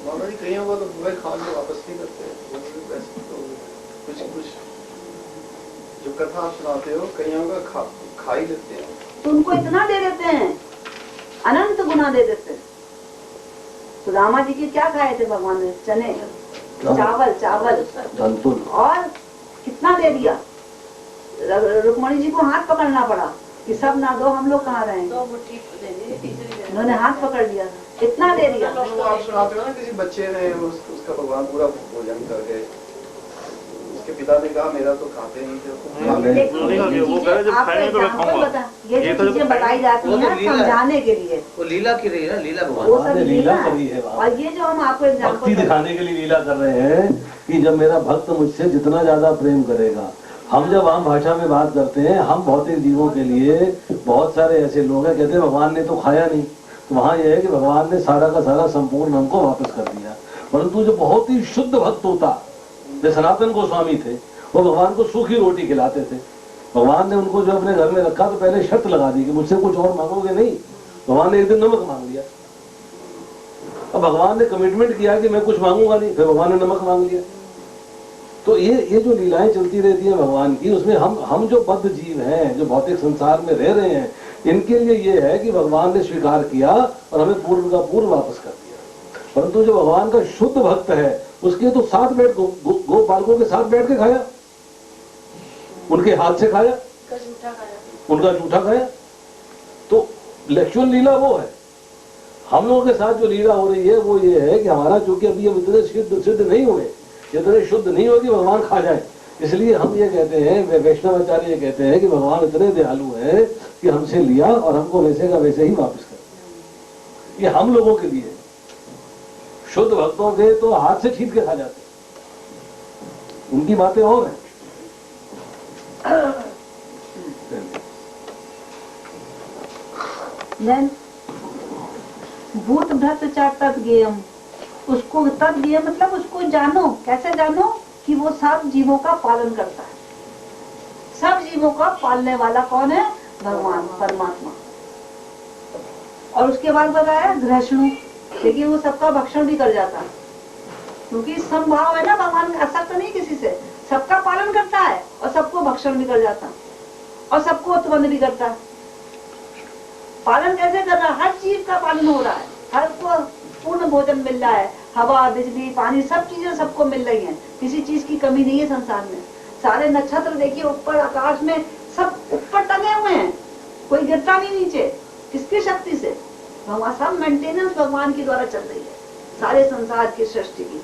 मामा जी कहीं होगा तो पूरे खा के वापस नहीं करते, तो कुछ जो कथा आप सुनाते हो कहीं होगा खा ही लेते हैं, तो उनको इतना दे देते हैं, अनंत गुना दे देते हैं। तो रामा जी के क्या खाए थे भगवान ने? चने, चावल और कितना दे दिया। रुक्मणी जी को हाथ पकड़ना पड़ा कि सब ना दो, हम लोग कहाँ रहेंगे, उन्होंने हाथ पकड़ लिया, इतना दे दिया। तो आप सुनाते हो ना किसी बच्चे ने उसका भगवान पूरा भोजन करके, उसके पिता ने कहा मेरा तो खाते नहीं थे, ये जो चीजें बताई जाती हैं समझाने के लिए, वो लीला की रही है, लीला वो सब लीला करी है। और ये जो हम आपको भक्ति एग्जाम्पल दिखाने के लिए लीला कर रहे हैं कि जब मेरा भक्त मुझसे जितना ज्यादा प्रेम करेगा। हम जब आम भाषा में बात करते हैं, हम भौतिक जीवों के लिए बहुत सारे ऐसे लोग हैं कहते हैं भगवान ने तो खाया नहीं, तो वहाँ यह है कि भगवान ने सारा का सारा संपूर्ण हमको वापस कर दिया। परंतु जो बहुत ही शुद्ध भक्त होता, जो सनातन गोस्वामी थे, वो भगवान को सूखी रोटी खिलाते थे। भगवान ने उनको जो अपने घर में रखा तो पहले शर्त लगा दी कि मुझसे कुछ और मांगोगे नहीं। भगवान ने एक दिन नमक मांग लिया, अब भगवान ने कमिटमेंट किया कि मैं कुछ मांगूंगा नहीं, फिर भगवान ने नमक मांग लिया। तो ये जो लीलाएं चलती रहती हैं भगवान की, उसमें हम जो बद्ध जीव हैं, जो भौतिक संसार में रह रहे हैं, इनके लिए ये है कि भगवान ने स्वीकार किया और हमें पूर्व का पूर्व वापस कर दिया। परंतु जो भगवान का शुद्ध भक्त है, उसके तो साथ बैठ गो बालकों के साथ बैठ के खाया, उनके हाथ से खाया, उनका जूठा खाया। तो एक्चुअल लीला वो है। हम लोगों के साथ जो लीला हो रही है वो ये है कि हमारा चूंकि अभी हम इतने सिद्ध नहीं हुए, इतने शुद्ध नहीं हो कि भगवान खा जाए, इसलिए हम ये कहते हैं, वैष्णवाचार्य ये कहते हैं कि भगवान इतने दयालु है कि हमसे लिया और हमको वैसे का वैसे ही वापस कर दिया। ये हम लोगों के लिए। शुद्ध भक्तों के तो हाथ से छीन के खा जाते, उनकी बातें और हैं। भूत भ्रत च तत् ज्ञेयम्, उसको तत् ज्ञेय मतलब उसको जानो। कैसे जानो? कि वो सब जीवों का पालन करता है। सब जीवों का पालने वाला कौन है? भगवान, परमात्मा। और उसके बाद बताया घृष्णु, लेकिन वो सबका भक्षण भी कर जाता है, क्योंकि समभाव है ना, भगवान असक्त नहीं किसी से, सबका पालन करता है और सबको भक्षण भी कर जाता है और सबको उत्पन्न भी करता है। पालन कैसे कर रहा है? हर चीज का पालन हो रहा है, हर को पूर्ण भोजन मिल रहा है, हवा बिजली पानी सब चीजें सबको मिल रही हैं, किसी चीज की कमी नहीं है संसार में। सारे नक्षत्र देखिए ऊपर आकाश में, सब ऊपर टंगे हुए हैं, कोई गिरता नहीं नीचे। किसकी शक्ति से? भगवान, सब मेंटेनेंस भगवान के द्वारा चल रही है, सारे संसार की सृष्टि की।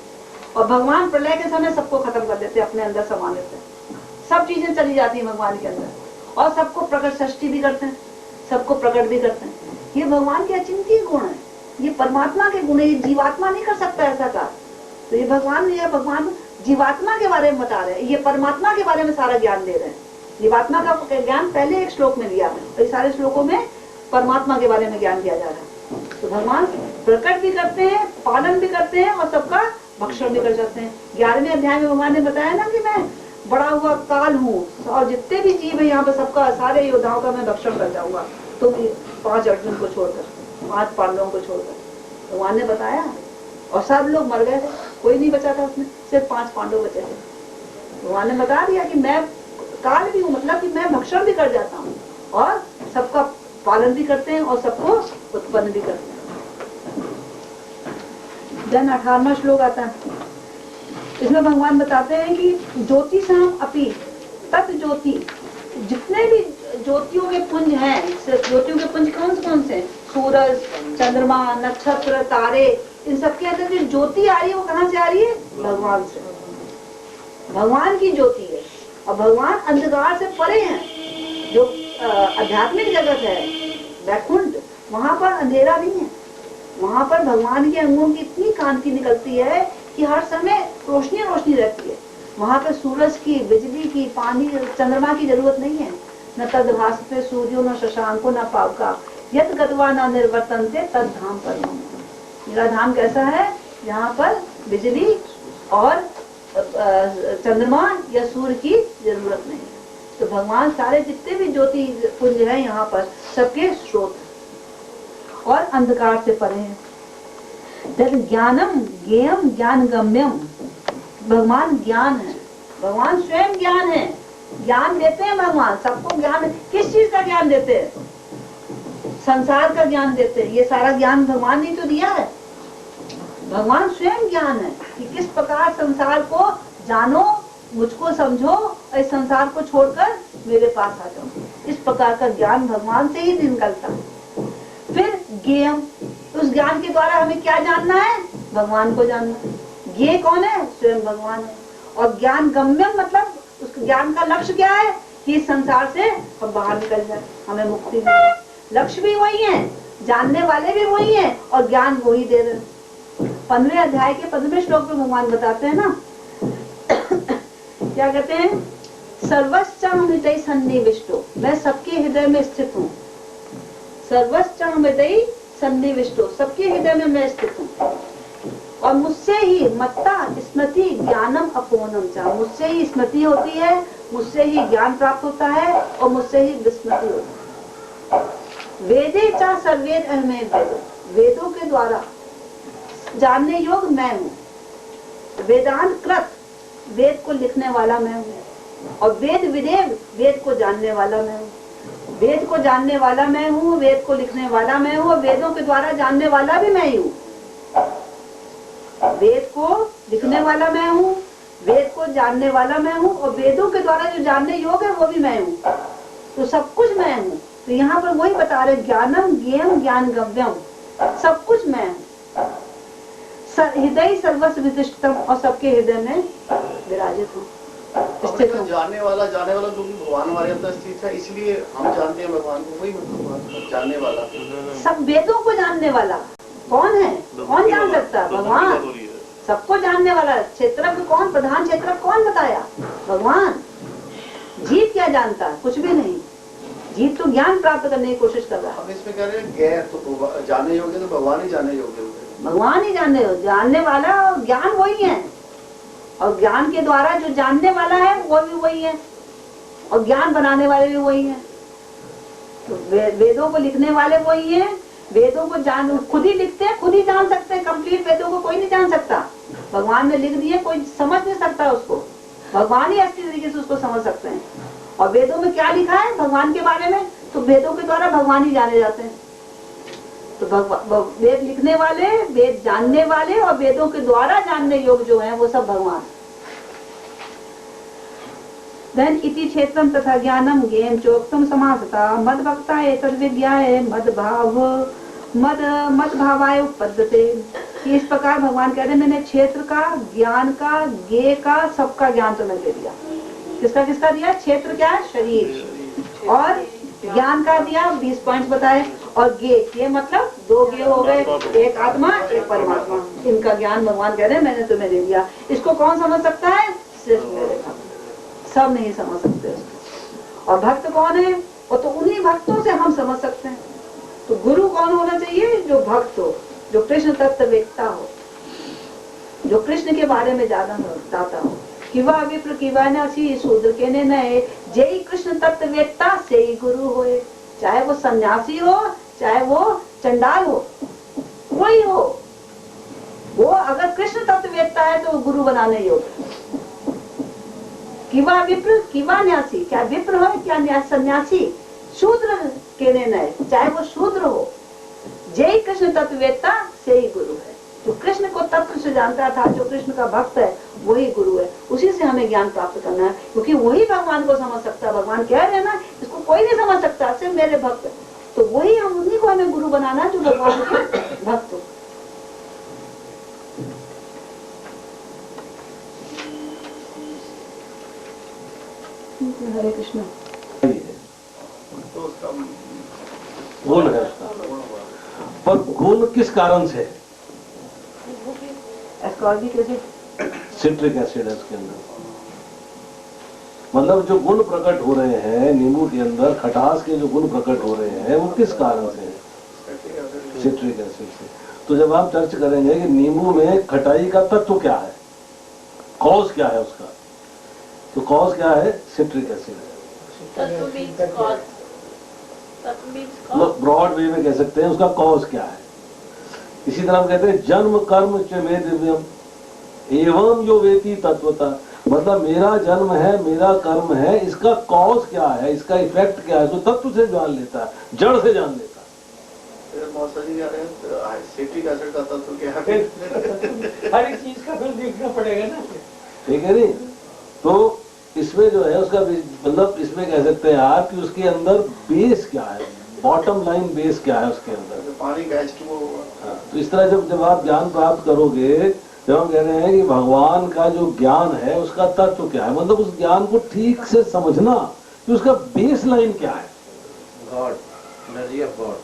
और भगवान प्रलय के समय सबको खत्म कर देते, अपने अंदर समा लेते, सब चीजें चली जाती है भगवान के अंदर, और सबको प्रकट सृष्टि भी करते हैं, सबको प्रकट भी करते हैं। ये भगवान के अचिंत्य गुण है, ये परमात्मा के गुण है, ये जीवात्मा नहीं कर सकता ऐसा कार्य। तो ये भगवान जीवात्मा के बारे में बता रहे हैं, ये परमात्मा के बारे में सारा ज्ञान दे रहे हैं। जीवात्मा का ज्ञान पहले एक श्लोक में दिया, तो सारे श्लोकों में परमात्मा के बारे में ज्ञान दिया जा रहा है। तो भगवान प्रकट भी करते हैं, पालन भी करते हैं और सबका भक्षण भी कर जाते हैं। 11वें अध्याय में भगवान ने बताया ना कि मैं बड़ा हुआ काल हूँ और जितने भी जीव है यहाँ पे सबका, सारे योद्धाओं का मैं भक्षण कर जाऊंगा। तो 5 अर्जुन को छोड़कर, 5 पांडवों को छोड़कर भगवान ने बताया, और सब लोग मर गए थे, कोई नहीं बचा था उसमें, सिर्फ 5 पांडव बचे थे। भगवान ने बता दिया कि मैं काल भी हूँ, मतलब कि मैं भक्षण भी कर जाता हूँ और सबका पालन भी करते हैं और सबको उत्पन्न भी करते हैं। जन 18वां श्लोक आता है, इसमें भगवान बताते हैं कि ज्योतिषाम अपि तत् ज्योति, जितने भी ज्योतियों के पुंज हैं, ज्योतियों के पुंज कौन से? सूरज, चंद्रमा, नक्षत्र, तारे, इन सबके अंदर जो ज्योति आ रही है वो कहाँ से आ रही है? भगवान से। भगवान की ज्योति है और भगवान अंधकार से परे हैं। जो आध्यात्मिक जगत है वैकुंठ, वहां पर अंधेरा नहीं है, वहां पर भगवान के अंगों की इतनी कांति निकलती है कि हर समय रोशनी रोशनी रहती है। वहां पर सूरज की, बिजली की, पानी, चंद्रमा की जरूरत नहीं है। न तद्भासते सूर्यो न शशांको न पावका यत् गत्वा न निर्वर्तन्ते तद धाम परमम्। मेरा धाम कैसा है? यहाँ पर बिजली और चंद्रमा या सूर्य की जरूरत नहीं है। तो भगवान सारे जितने भी ज्योति पुंज है यहाँ पर सबके स्रोत और अंधकार से परे हैं। ज्ञानम ज्ञेयम ज्ञान गम्यम, भगवान ज्ञान है, भगवान स्वयं ज्ञान है, ज्ञान देते हैं भगवान सबको। ज्ञान किस चीज का ज्ञान देते हैं? संसार का ज्ञान देते हैं। ये सारा ज्ञान भगवान ने तो दिया है। भगवान स्वयं ज्ञान है कि किस प्रकार संसार को जानो, मुझको समझो, इस संसार को छोड़कर मेरे पास आ जाओ। इस प्रकार का ज्ञान भगवान से ही निकलता है। फिर ज्ञेयम, उस ज्ञान के द्वारा हमें क्या जानना है? भगवान को जानना। ज्ञेय कौन है? स्वयं भगवान है। और ज्ञान गम्यम मतलब उस ज्ञान का लक्ष्य क्या है? कि इस संसार से हम बाहर निकल जाए, हमें मुक्ति मिले। लक्ष्य भी वही है, जानने वाले भी वही है और ज्ञान वही दे रहे। 15वें अध्याय के 15वें श्लोक में भगवान बताते हैं ना क्या कहते हैं? सर्वस्चाहं हृदय सन्निविष्टो, मैं सबके हृदय में स्थित हूँ। सर्वस्चाहं हृदय सन्निविष्टो, सबके हृदय में मैं स्थित हूँ। और मुझसे ही मत्ता स्मृति ज्ञानम अपोनम चा, मुझसे ही स्मृति होती है, मुझसे ही ज्ञान प्राप्त होता है और मुझसे ही विस्मृति होती है। वेदे चा सर्वेद अहमे वेदो, वेदों के द्वारा जानने योग्य मैं हूँ। वेदांत कृत, वेद को लिखने वाला मैं हूँ। और वेद विदेव, वेद को जानने वाला मैं हूँ। वेद को जानने वाला मैं हूँ, वेद को लिखने वाला मैं हूँ और वेदों के द्वारा जानने वाला भी मैं ही हूँ। वेद को लिखने वाला मैं हूँ, वेद को जानने वाला मैं हूँ और वेदों के द्वारा जो जानने योग्य है वो भी मैं हूँ। तो सब कुछ मैं हूँ। तो यहाँ पर वही बता रहे, ज्ञानम ज्ञेयम ज्ञान गम्यम, सब कुछ मैं हूँ। हृदय सर्वस्व विशिष्टतम, और सबके हृदय में विराजित हूँ। जानने वाला जो भी भगवान हमारे अंदर स्थित है, इसलिए हम जानते हैं भगवान को। वही मतलब जानने वाला, सब वेदों को जानने वाला कौन है? कौन जान सकता है? भगवान। सबको जानने वाला क्षेत्रज्ञ कौन? प्रधान क्षेत्रज्ञ कौन बताया? भगवान। जीव क्या जानता है? कुछ भी नहीं। जीव तो ज्ञान प्राप्त करने की कोशिश कर रहा है। हम इसमें कह रहे हैं गैर तो जानने योग्य, तो भगवान ही जानने योग्य। भगवान ही जानने वाला, और ज्ञान वही है। और ज्ञान के द्वारा जो जानने वाला है वो भी वही है और ज्ञान बनाने वाले भी वही है। तो वेदों को लिखने वाले वही है। वेदों को जान खुद ही लिखते हैं, खुद ही जान सकते हैं। कंप्लीट वेदों को कोई नहीं जान सकता। भगवान ने लिख दिए, कोई समझ नहीं सकता उसको। भगवान ही अच्छी तरीके से उसको समझ सकते हैं। और वेदों में क्या लिखा है भगवान के बारे में? तो वेदों के द्वारा भगवान ही जाने जाते हैं। तो वेद लिखने वाले, वेद जानने वाले और वेदों के द्वारा जानने योग्य जो है वो सब भगवान। धन इति क्षेत्रम तथा ज्ञानम ज्ञेयं चोक्तम समासता मद भक्ता एतद् विद्याय मद भावाय उपपद्यते। इस प्रकार भगवान कहते हैं मैंने क्षेत्र का, ज्ञान का, ज्ञेय का, सबका ज्ञान तुम्हें दे दिया। किसका किसका दिया? क्षेत्र क्या है? शरीर। और ज्ञान का दिया, 20 पॉइंट बताए। और ज्ञेय, ये मतलब 2 ज्ञेय हो गए, एक आत्मा एक परमात्मा। इनका ज्ञान भगवान कह रहे हैं मैंने तुम्हें दे दिया। इसको कौन समझ सकता है? सिर्फ मेरे भक्त। सब नहीं समझ सकते उसको। और भक्त कौन है? वो तो उन्हीं भक्तों से हम समझ सकते हैं। तो गुरु कौन होना चाहिए? जो भक्त हो, जो कृष्ण तत्ववेत्ता हो, जो कृष्ण के बारे में ज्यादा बताता हो। किवा विप्र किवा नासी शूद्र के ने नए, जय कृष्ण तत्ववेत्ता से ही गुरु होए। चाहे वो सन्यासी हो, चाहे वो चंडाल हो, कोई हो, वो अगर कृष्ण तत्ववेत्ता है तो वो गुरु बनाने योग्य। किवा विप्र किवा न्यासी, क्या विप्र हो क्या सन्यासी, शूद्र के ने नए, चाहे वो शूद्र हो, जय कृष्ण तत्ववेत्ता से ही गुरु है। जो कृष्ण को तत्व से जानता था, जो कृष्ण का भक्त है, वही गुरु है। उसी से हमें ज्ञान प्राप्त करना है, क्योंकि वही भगवान को समझ सकता है। भगवान कह रहे हैं ना, इसको कोई नहीं समझ सकता, सिर्फ मेरे भक्त। तो वही हम, उन्हीं को हमें गुरु बनाना है जो भगवान के भक्त हो। हरे कृष्ण। तो उसका गुण है उसका, पर गुण किस कारण से? एस्कॉर्बिक एसिड, सिट्रिक एसिड है उसके अंदर। मतलब जो गुण प्रकट हो रहे हैं नींबू के अंदर, खटास के जो गुण प्रकट हो रहे हैं, वो किस कारण से है? सिट्रिक एसिड से। तो जब आप चर्चा करेंगे कि नींबू में खटाई का तत्व क्या है, कॉज क्या है उसका, तो कॉज क्या है? सिट्रिक एसिड है। मतलब ब्रॉड वे में कह सकते हैं उसका कॉज क्या है। इसी तरह हम कहते हैं जन्म कर्म च मे दिव्यम एवं यो वेति तत्वता, मतलब मेरा जन्म है, मेरा कर्म है, इसका कॉज क्या है, इसका इफेक्ट क्या है, तो तत्व से जान लेता है, जड़ से जान लेता है। मौसा जी कह रहे हैं सिट्रिक एसिड का तत्व क्या है? हर एक चीज का फिर देखना पड़ेगा ना, ठीक है नहीं? तो इसमें जो है उसका मतलब इसमें कह सकते हैं आप कि उसके अंदर बेस क्या है, बॉटम लाइन बेस क्या है उसके अंदर, पानी का H2O हुआ। तो इस तरह जब आप ज्ञान प्राप्त करोगे, जब हम कह रहे हैं कि भगवान का जो ज्ञान है उसका तत्व क्या है, मतलब उस ज्ञान को ठीक से समझना कि उसका बेस लाइन क्या है। गॉड, एनर्जी ऑफ गॉड,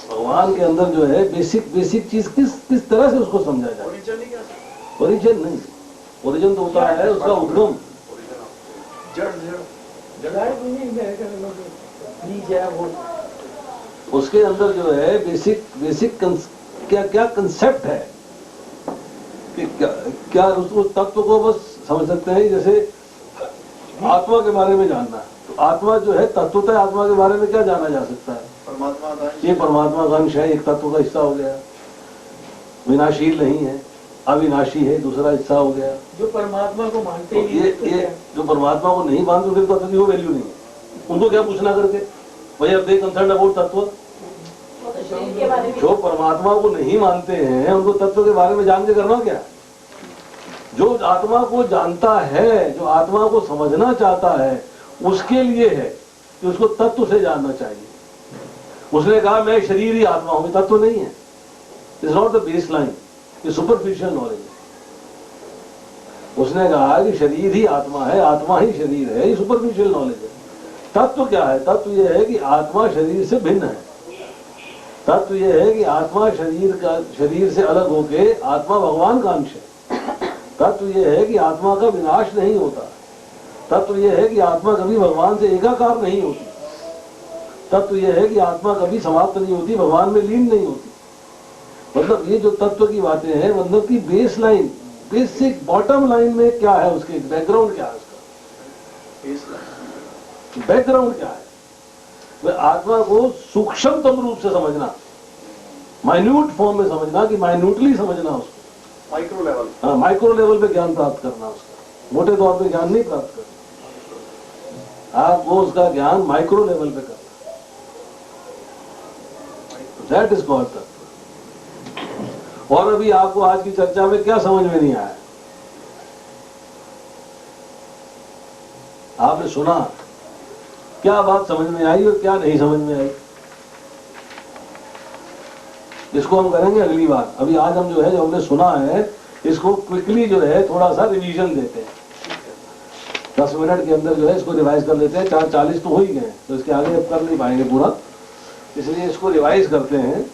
भगवान के अंदर जो है बेसिक चीज किस तरह से उसको समझा जाए। ओरिजिन ही क्या? ओरिजिन नहीं, ओरिजिन तो होता है उसका उद्गम, जड़ जड़ाई नहीं बीज है वो। उसके अंदर जो है बेसिक क्या कंसेप्ट है कि क्या उस तत्व को बस समझ सकते हैं। जैसे आत्मा के बारे में जानना, तो आत्मा जो है तत्वतः आत्मा के बारे में क्या जाना जा सकता है? परमात्मा का अंश। ये परमात्मा का अंश है, एक तत्व का हिस्सा हो गया, विनाशील नहीं है, अविनाशी है, दूसरा हिस्सा हो गया। जो परमात्मा को मानते तो ही ये जो परमात्मा को नहीं मानते फिर तत्व की वो वैल्यू नहीं है, उनको क्या पूछना करके भाई अब दे कंसर्न अबाउट तत्व। जो परमात्मा को नहीं मानते हैं उनको तत्व के बारे में जान के करना क्या? जो आत्मा को जानता है, जो आत्मा को समझना चाहता है, उसके लिए है कि उसको तत्व से जानना चाहिए। उसने कहा मैं शरीर ही आत्मा हूं, तत्व नहीं है, it's not the base line, ये सुपरफिशियल नॉलेज है। उसने कहा कि शरीर ही आत्मा है, आत्मा ही शरीर है, ये सुपरफिशियल नॉलेज है। तत्व क्या है? तत्व यह है कि आत्मा शरीर से भिन्न है। तत्व यह है कि आत्मा शरीर से अलग होके आत्मा भगवान का अंश है। तत्व यह है कि आत्मा का विनाश नहीं होता। तत्व यह है कि आत्मा कभी भगवान से एकाकार नहीं होती। तत्व यह है कि आत्मा कभी समाप्त नहीं होती, भगवान में लीन नहीं होती। मतलब ये जो तत्व की बातें हैं, मतलब की base line, basic bottom line में क्या है, उसके बैकग्राउंड क्या है, उसका बैकग्राउंड क्या है, वह आत्मा को सूक्ष्मतम रूप से समझना, माइन्यूट फॉर्म में समझना, कि माइन्यूटली समझना उसको, माइक्रो लेवल। हाँ, माइक्रो लेवल पे ज्ञान प्राप्त करना उसका, मोटे तौर पे ज्ञान नहीं प्राप्त करना, आपको उसका ज्ञान माइक्रो लेवल पे करना, दैट इज कॉल्ड तत्व। और अभी आपको आज की चर्चा में क्या समझ में नहीं आया? आपने सुना, क्या बात समझ में आई और क्या नहीं समझ में आई, इसको हम करेंगे अगली बार। अभी आज हम जो है, जो हमने सुना है, इसको क्विकली जो है थोड़ा सा रिवीजन देते हैं। 10 मिनट के अंदर जो है इसको रिवाइज कर लेते हैं। 4:40 तो हो ही गए, तो इसके आगे अब कर नहीं पाएंगे पूरा, इसलिए इसको रिवाइज करते हैं।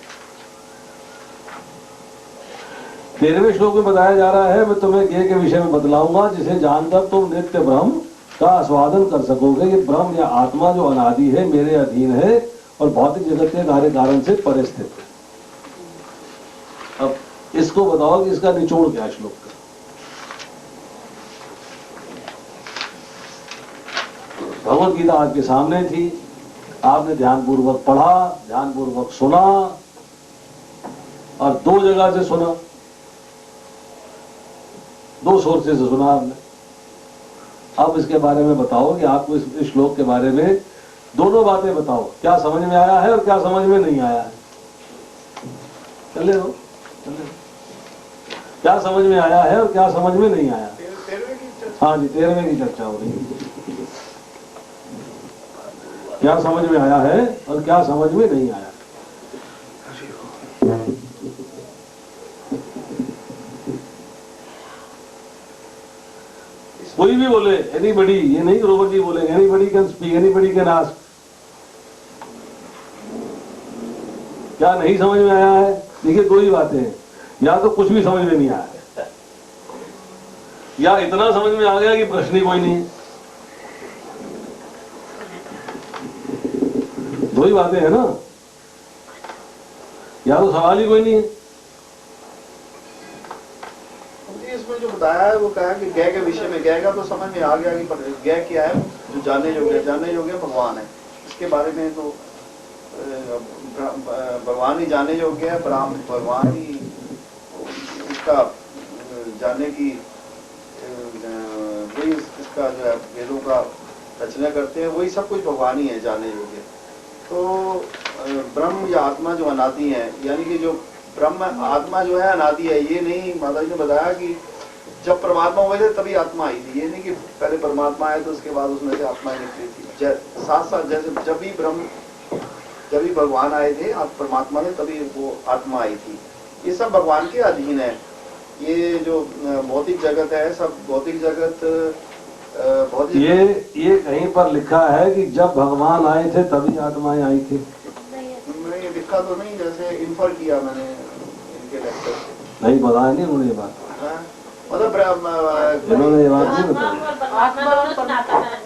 13वें श्लोक में बताया जा रहा है, मैं तुम्हें ज्ञेय के विषय में बतलाऊंगा, जिसे जानकर तुम नित्य ब्रह्म का आस्वादन कर सकोगे। ये ब्रह्म या आत्मा जो अनादि है, मेरे अधीन है और भौतिक जगत के कार्य कारण से परे स्थित है। इसको बताओ कि इसका निचोड़ क्या है श्लोक का। भगवत गीता आपके सामने थी, आपने ध्यानपूर्वक पढ़ा, ध्यानपूर्वक सुना, और दो जगह से सुना, दो सोर्सेज से सुना आपने। अब इसके बारे में बताओ कि आपको इस श्लोक के बारे में दोनों बातें बताओ, क्या समझ में आया है और क्या समझ में नहीं आया है। चले हो, क्या समझ में आया है और क्या समझ में नहीं आया। 13वें की चर्चा। हाँ जी, 13वें की चर्चा हो रही है। क्या समझ में आया है और क्या समझ में नहीं आया। कोई भी बोले, एनीबडी, ये नहीं रोबोट जी बोलेंगे, anybody can speak, anybody can ask. क्या नहीं समझ में आया है? देखिए दो ही बातें हैं, या तो कुछ भी समझ में नहीं आया, या इतना समझ में आ गया कि प्रश्न ही कोई नहीं है। दो ही बातें हैं ना, या तो सवाल ही कोई नहीं है। इसमें जो बताया है वो कहा कि गय के विषय में, गय का तो समझ में आ गया कि गय क्या है, जो जानने योग्य भगवान है। इसके बारे में तो भगवान ही जानने योग्य है, भगवान ही उसका जानने की वही इसका जो है वेदों का रचना करते हैं, वही सब कुछ भगवान ही है जानने योग्य। तो ब्रह्म या आत्मा जो अनादि है, यानी कि जो ब्रह्म आत्मा जो है अनादि है, ये नहीं माता जी ने बताया कि जब परमात्मा हुए थे तभी आत्मा आई थी, ये नहीं कि पहले परमात्मा आए तो उसके बाद उसमें से आत्मा निकली थी। साथ साथ जैसे जब भी भगवान आए थे, आप परमात्मा थे, तभी वो आत्मा आई थी। ये सब भगवान के अधीन है। ये जो भौतिक जगत है, सब भौतिक जगत ये कहीं पर लिखा है कि जब भगवान आए थे तभी आत्माएं आई थी। नहीं लिखा तो नहीं, जैसे इन्फर किया मैंने इनके लेक्चर से। नहीं बताया नहीं उन्होंने ये बात, मतलब इन्होंने ये बात नहीं बताई।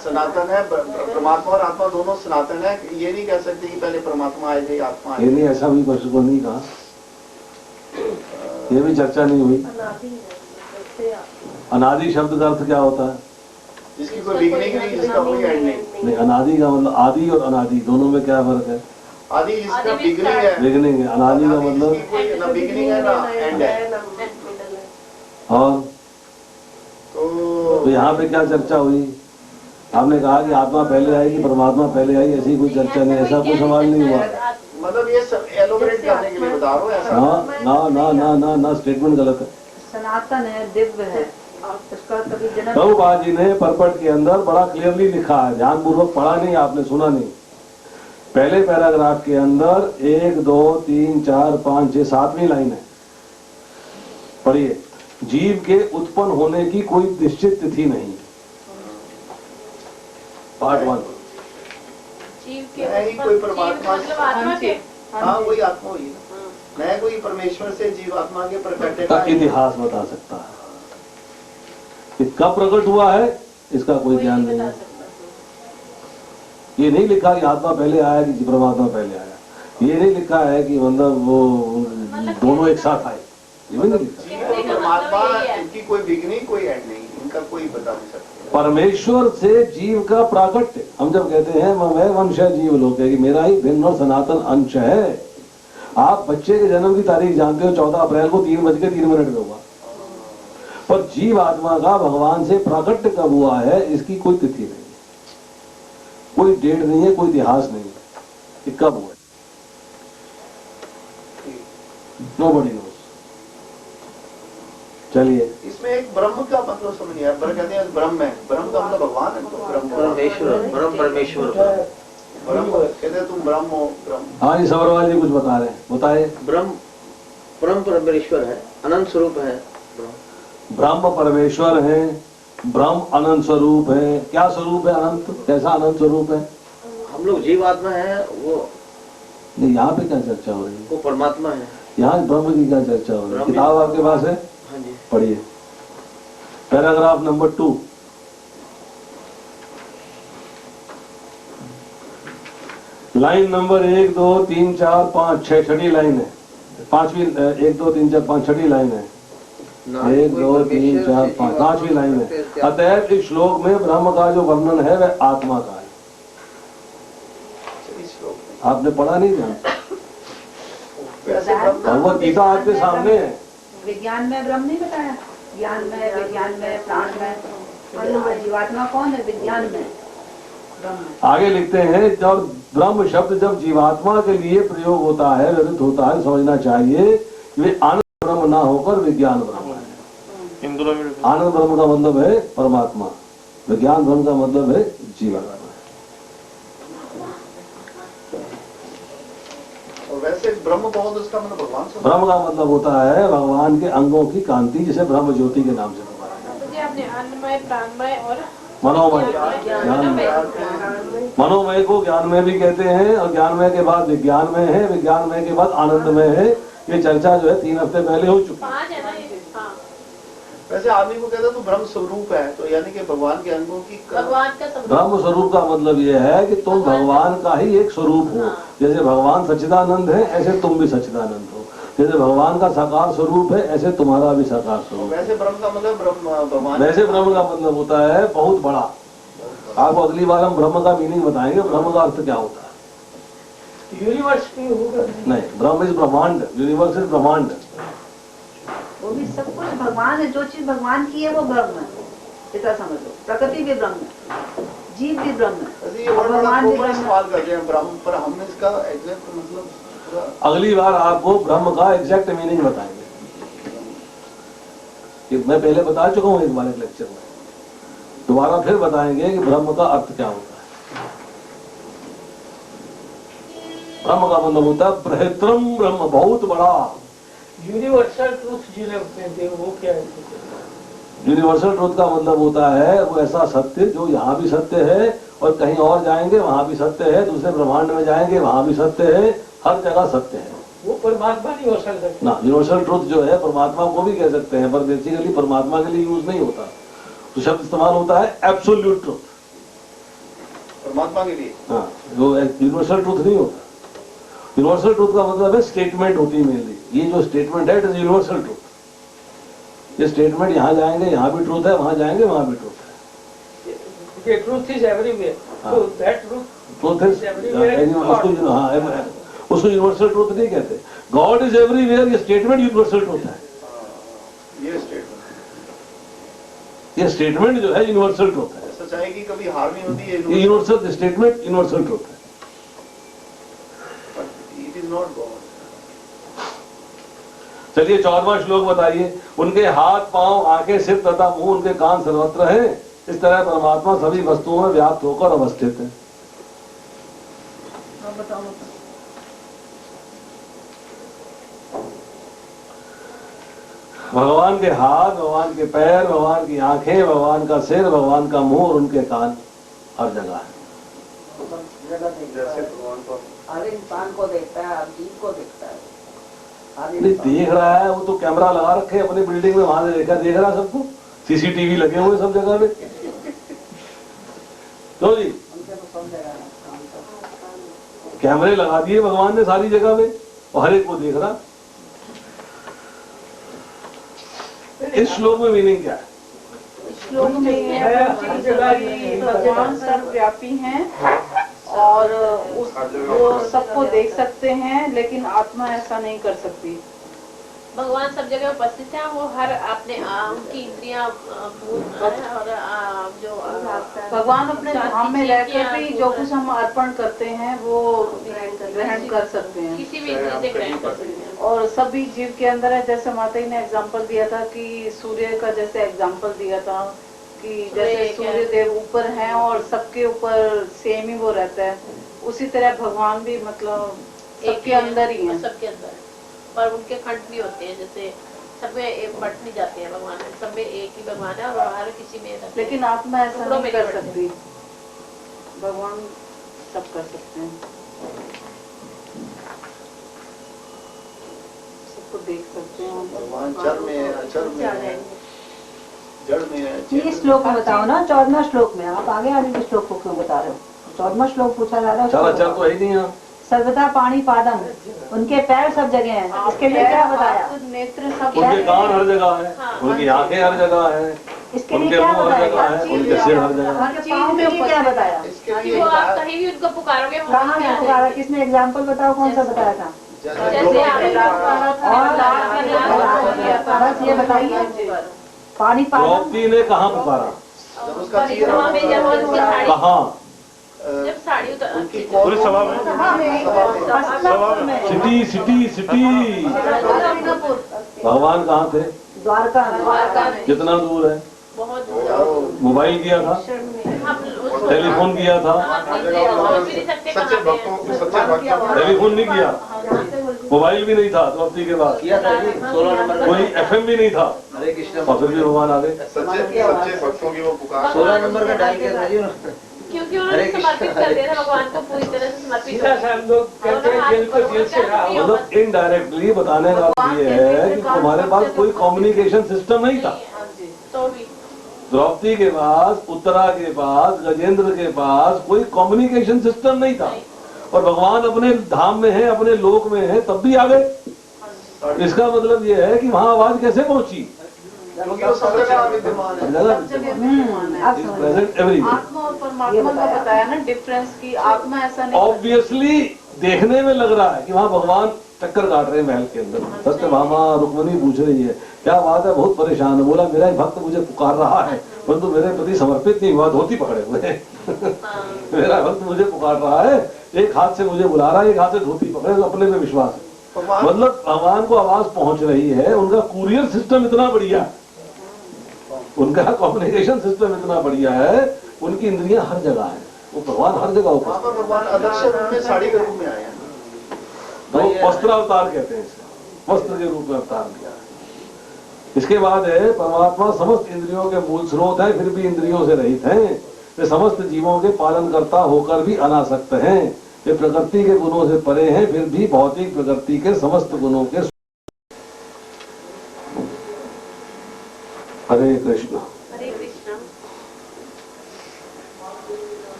सनातन है, परमात्मा और आत्मा दोनों सनातन है। ये नहीं कह सकते कि पहले परमात्मा आए थे आत्मा आए। ये नहीं, ऐसा भी कुछ को नहीं कहा, ये भी चर्चा नहीं हुई। अनादि शब्द का अर्थ क्या होता है? जिसकी कोई बिगनिंग नहीं, जिसका कोई एंड नहीं। नहीं, अनादि का मतलब आदि और अनादि दोनों में क्या फर्क है? आदि जिसका बिगनिंग है, बिगनिंग है, अनादि का मतलब कोई ना बिगनिंग है ना एंड है। और तो यहाँ पे क्या चर्चा हुई? आपने कहा कि आत्मा पहले आई कि परमात्मा पहले आई, ऐसी कोई चर्चा नहीं, ऐसा कोई सवाल नहीं हुआ। मतलब ये सब एलोबरेट करने के लिए बता रहा हूँ ऐसा। ना ना ना ना ना, स्टेटमेंट गलत है। सनातन है, दिव्य है, उसका कभी जन्म। प्रभुपाद जी ने परपट के अंदर बड़ा क्लियरली लिखा है, ध्यानपूर्वक पढ़ा नहीं आपने, सुना नहीं। पहले पैराग्राफ के अंदर 1 2 3 4 5 6 7वीं लाइन है, पढ़िए। जीव के उत्पन्न होने की कोई निश्चित तिथि नहीं। पार्ट 1। जीव के नहीं कोई परमात्मा, मतलब आत्मा के, हाँ वही आत्मा हुई ना, मैं कोई परमेश्वर से जीवात्मा के प्रकट का इतिहास बता सकता है, कि कब प्रकट हुआ है इसका कोई ज्ञान नहीं है। ये नहीं लिखा कि आत्मा पहले आया कि परमात्मा पहले आया, ये नहीं लिखा है कि मतलब वो दोनों एक साथ आए, ये भी नहीं लिखा। जीव और परमात्मा, इनकी कोई बिगनिंग कोई एंड नहीं, इनका कोई बता नहीं सकता। परमेश्वर से जीव का प्राकट्य, हम जब कहते हैं मैं वंश है जीव लोक है, कि मेरा ही भिन्न और सनातन अंश है। आप बच्चे के जन्म की तारीख जानते हो, 14 अप्रैल को 3:03 में हुआ, पर जीव आत्मा का भगवान से प्राकट्य कब हुआ है इसकी कोई तिथि नहीं है, कोई डेट नहीं है, कोई इतिहास नहीं है कि कब हुआ। Nobody nose. चलिए, इसमें एक ब्रह्म का मतलब समझ नहीं आया। कहते हैं ब्रह्म है, ब्रह्म का मतलब भगवान है, तो ब्रह्म ब्रह्म परमेश्वर ब्रह्म कहते हैं तुम ब्रह्म हो, ब्रह्म। हाँ जी, सवरवाल जी कुछ बता रहे हैं, बताए। ब्रह्म परमेश्वर है, अनंत स्वरूप है। ब्रह्म परमेश्वर है, ब्रह्म अनंत स्वरूप है। क्या स्वरूप है अनंत? कैसा अनंत स्वरूप है? हम लोग जीवात्मा है, वो नहीं, यहाँ पे क्या चर्चा हो रही है? वो परमात्मा है। यहाँ ब्रह्म की क्या चर्चा हो रही है? किताब आपके पास है? हाँ जी, पढ़िए, पैराग्राफ नंबर 2, लाइन नंबर 1 2 3 4 5 6, छठी लाइन है। पांचवी 1 2 3 4 5 छठी लाइन है। 1 2 3 4 5 पांचवी लाइन है। अतएव इस श्लोक में ब्रह्म का जो वर्णन है वह आत्मा का है। इस श्लोक में आपने पढ़ा नहीं ध्यान? वैसे ब्रह्म भगवत गीता आपके सामने है। विज्ञान में ब्रह्म नहीं बताया, ज्ञान में, विज्ञान में, प्राण में। जीवात्मा कौन है? विज्ञान में ब्रह्म है। आगे लिखते हैं, जब ब्रह्म शब्द जब जीवात्मा के लिए प्रयोग होता है, व्यवहित होता है, समझना चाहिए कि वे आनंद ब्रह्म ना होकर विज्ञान ब्रह्म है। आनंद ब्रह्म का मतलब है परमात्मा, विज्ञान ब्रह्म का मतलब है जीवात्मा। और वैसे ब्रह्म बहुत उसका मतलब भगवान से ब्रह्म का मतलब होता है भगवान के अंगों की कांति, जिसे ब्रह्म ज्योति के नाम से पुकारा जाता है। मुझे आपने अन्नमय, प्राणमय और मनोमय, मनोमय को ज्ञानमय भी कहते हैं, और ज्ञानमय के बाद विज्ञानमय है, विज्ञानमय के बाद आनंदमय है। ये चर्चा जो है 3 हफ्ते पहले हो चुकी है। 5 है ना ये? हाँ, वैसे आदमी को कहते हैं तो ब्रह्म स्वरूप है, तो यानी कि भगवान के अंगों की भगवान का स्वरूप। ब्रह्म स्वरूप का मतलब ये है कि तुम भगवान का ही एक स्वरूप हो। जैसे भगवान सच्चिदानंद है, ऐसे तुम भी सच्चिदानंद हो। जैसे भगवान का साकार स्वरूप है, ऐसे तुम्हारा भी साकार स्वरूप है। वैसे ब्रह्म का मतलब ब्रह्म भगवान। वैसे ब्रह्म का मतलब होता है बहुत बड़ा। आपको अगली बार हम ब्रह्म का मीनिंग बताएंगे, ब्रह्म का अर्थ क्या होता है। यूनिवर्स की होगा नहीं, ब्रह्म इज ब्रह्मांड, यूनिवर्स इज ब्रह्मांड। वो भी सब कुछ भगवान है, जो चीज भगवान की है वो ब्रह्म है, इतना समझ लो। प्रकृति भी ब्रह्म है, जीव भी ब्रह्म है, वैसे ये बड़ा भगवान भी बड़ा ब्रह्म है। सवाल करते हैं ब्रह्म पर, हम इसका एग्जैक्ट मतलब पूरा अगली बार आपको ब्रह्म का एग्जैक्ट मीनिंग बताएंगे। ये मैं पहले बता चुका हूँ इस बार एक लेक्चर में, दोबारा फिर बताएंगे कि ब्रह्म का अर्थ क्या होता है। ब्रह्म का मतलब होता है बृहत्तम ब्रह्म, बहुत बड़ा। यूनिवर्सल ट्रूथ जिन्हें कहते हैं वो क्या है? यूनिवर्सल ट्रुथ का मतलब होता है वो ऐसा सत्य जो यहाँ भी सत्य है, और कहीं और जाएंगे वहां भी सत्य है, दूसरे ब्रह्मांड में जाएंगे वहां भी सत्य है, हर जगह सत्य है। वो परमात्मा नहीं हो सकता ना, यूनिवर्सल ट्रुथ जो है परमात्मा को भी कह सकते हैं, पर बेसिकली परमात्मा के लिए यूज नहीं होता। तो शब्द इस्तेमाल होता है एब्सोल्यूट ट्रुथ, परमात्मा के लिए। हाँ, जो यूनिवर्सल ट्रुथ नहीं होता। यूनिवर्सल ट्रुथ का मतलब है स्टेटमेंट होती है मेनली। ये जो स्टेटमेंट है इट इज यूनिवर्सल ट्रुथ। ये स्टेटमेंट यहाँ जाएंगे यहाँ भी ट्रुथ है, वहां जाएंगे वहां भी ट्रुथ है। Truth is everywhere, so that truth is उसको, हाँ, उसको यूनिवर्सल ट्रुथ नहीं कहते। गॉड इज एवरीवेयर, ये स्टेटमेंट यूनिवर्सल ट्रुथ है। ये स्टेटमेंट, ये स्टेटमेंट जो है यूनिवर्सल ट्रुथ है। सच्चाई की कभी हार नहीं होती है। ये यूनिवर्सल स्टेटमेंट यूनिवर्सल ट्रुथ है। It is not God. चलिए 14वां श्लोक बताइए। उनके हाथ पांव आंखें सिर तथा मुंह उनके कान सर्वत्र हैं, इस तरह परमात्मा सभी वस्तुओं में व्याप्त होकर अवस्थित है। बताओ। भगवान के हाथ, भगवान के पैर, भगवान की आंखें, भगवान का सिर, भगवान का मुंह और उनके कान हर जगह है। जैसे भगवान को हर इंसान को देखता है, हर जीव को देखता है। नहीं देख रहा है, वो तो कैमरा लगा रखे अपनी बिल्डिंग में, वहां से देख रहा सबको, सीसीटीवी लगे हुए सब जगह में। तो जी उनसे तो सब जगह है। कैमरे लगा दिए भगवान ने सारी जगह में, और हर एक को देख रहा। इस श्लोक में मीनिंग क्या है? श्लोक में ये है कि भगवान सर्वव्यापी हैं और वो सबको देख सकते हैं, लेकिन आत्मा ऐसा नहीं कर सकती। भगवान सब जगह उपस्थित है, वो हर अपने उनकी इंद्रियां और जो भगवान अपने धाम में रहकर भी जो कुछ हम अर्पण करते हैं वो ग्रहण कर सकते हैं, किसी भी इंद्रिय से ग्रहण कर सकते हैं। और सभी जीव के अंदर है। जैसे माता जी ने एग्जाम्पल दिया था कि सूर्य का, जैसे एग्जाम्पल दिया था कि जैसे सूर्य देव ऊपर हैं और सबके ऊपर सेम ही वो रहता है, उसी तरह भगवान भी मतलब सबके अंदर ही है। सबके अंदर, और उनके खंड भी होते हैं, जैसे सब में बट नहीं जाते हैं भगवान, सब में एक ही भगवान है और हर किसी में रहते हैं। लेकिन आत्मा ऐसा नहीं कर सकती, भगवान सब कर सकते हैं, सबको देख सकते हैं। भगवान जड़ में है, अचर में है, जड़ में है। ये श्लोक में बताओ ना, 14वां श्लोक में। आप आगे आगे के श्लोक को क्यों बता रहे हो? 14वां श्लोक पूछा जा रहा है। चल अच्छा तो है ही नहीं यहाँ। सर्वथा पाणी पादम, उनके पैर सब जगह हैं। इसके लिए क्या बताया? नेत्र सब उनके कान हर जगह है, उनकी आंखें हर जगह है, इसके लिए उनके क्या मुंह हर जगह बताया? है, उनके सिर हर जगह है। उनके पाँव के लिए क्या बताया? इसके कि लिए वो आप कहीं भी उनको पुकारोगे वो कहाँ वहीं है आ पुकारा? जाएंगे। किसने एग्जाम्पल बताओ, कौन सा बताया था? जैसे बस ये बताइए, पानी पादम द्रौपदी ने कहाँ पुकारा? जब उसका चेहरा वहाँ पे जब उसकी साड़ी कहाँ? जब साड़ी उतर उनकी पूरी सभा में। अस्तिनापुर में, सिटी सिटी सिटी। भगवान कहाँ थे? द्वारका में। कितना दूर है? बहुत दूर। मोबाइल किया था, हम उसको टेलीफोन किया था, समझ भी नहीं सकते सच्चे कहाँ पे भक्तों हैं। सच्चे भक्तों टेलीफोन नहीं किया, मोबाइल भी नहीं था द्रौपदी के बाद, किया था जी 16 नंबर कोई FM भी नहीं था, हरे कृष्ण और फिर भी भगवान आ गए। सच्चे भक्तों की वो पुकार 16 नंबर का डायल किया था जी उन्होंने। क्योंकि उन्होंने समर्पित कर दिया था भगवान को, पूरी तरह से समर्पित सीधा कर सा हम लोग कहते हैं जेल को जेल से रहा। मतलब इनडायरेक्टली बताने का अर्थ ये है कि तुम्हारे पास कोई कम्युनिकेशन सिस्टम नहीं था। तो भी द्रौपदी के पास, उत्तरा के पास, गजेंद्र के पास कोई कम्युनिकेशन सिस्टम नहीं था, और भगवान अपने धाम में है, अपने लोक में है, तब भी आ गए। इसका मतलब ये है कि वहाँ आवाज कैसे पहुंची? क्योंकि वो सब जगह विद्यमान है। अब समझ प्रेजेंट एवरीवेयर। आत्मा और परमात्मा का बताया ना डिफरेंस की आत्मा ऐसा नहीं ऑब्वियसली देखने में लग रहा है कि वहाँ भगवान चक्कर काट रहे हैं महल के अंदर। सत्यभामा रुक्मिणी पूछ रही है, क्या बात है, बहुत परेशान है। बोला, मेरा एक भक्त मुझे पुकार रहा है, परंतु मेरे प्रति समर्पित नहीं हुआ, धोती पकड़े हुए है। मेरा भक्त मुझे पुकार रहा है, एक हाथ से मुझे बुला रहा है, एक हाथ से धोती पकड़े, तो अपने में विश्वास है। मतलब भगवान को आवाज पहुंच रही है, उनका कुरियर सिस्टम इतना बढ़िया है, उनका कम्युनिकेशन सिस्टम इतना बढ़िया है, उनकी इंद्रियां हर जगह है, वो भगवान हर जगह वहाँ उपस्थित पर भगवान अदृश्य रूप में साड़ी के रूप में आए हैं। तो वस्त्रावतार कहते हैं इसे, वस्त्र के रूप में अवतार लिया है। इसके बाद है, परमात्मा समस्त इंद्रियों के मूल स्रोत है, फिर भी इंद्रियों से रहित हैं। वे समस्त जीवों के पालन करता होकर भी अनासक्त हैं। वे प्रकृति के गुणों से परे हैं, फिर भी भौतिक प्रकृति के समस्त गुणों के। हरे कृष्ण। हरे कृष्ण।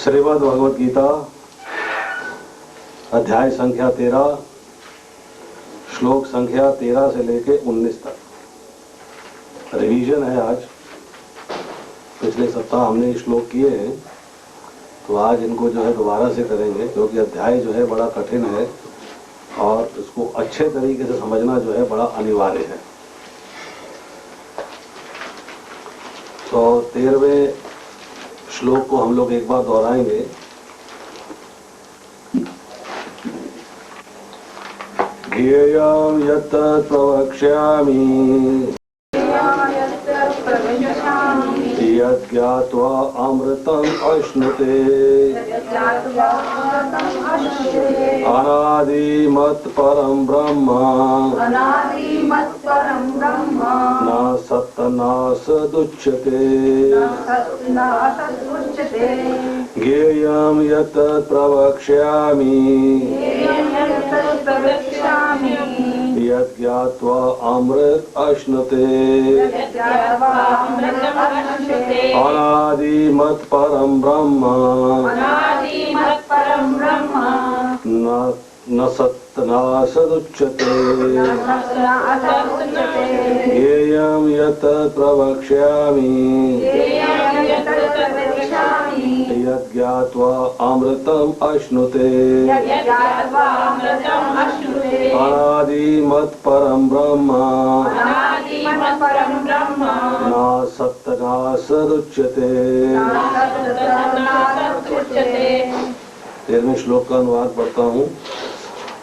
श्रीमद् भगवद गीता अध्याय संख्या 13, श्लोक संख्या 13 से लेके 19 तक रिवीजन है। आज पिछले सप्ताह हमने ये श्लोक किए हैं, तो आज इनको जो है दोबारा से करेंगे, क्योंकि अध्याय जो है बड़ा कठिन है और इसको अच्छे तरीके से समझना जो है बड़ा अनिवार्य है। तो 13वें श्लोक को हम लोग एक बार दोहराएंगे। ज्ञेयं यत् प्रवक्ष्यामि यज्ञात्वा अमृतम् अश्नुते अनादिमत् परं ब्रह्म न सत्तनासदुच्यते ज्ञेयं यत् प्रवक्ष्यामि यज्ञात्वा अमृत अश्नुते अनादिमत् परं ब्रह्म न सत्तनासदुच्यते ज्ञेयं यत् प्रवक्ष्यामि यज्ञात्वा अमृतम् अश्नुते अनादिमत् परं ब्रह्म न सत्तनासदुच्यते। 13वें श्लोक का अनुवाद पढ़ता हूँ।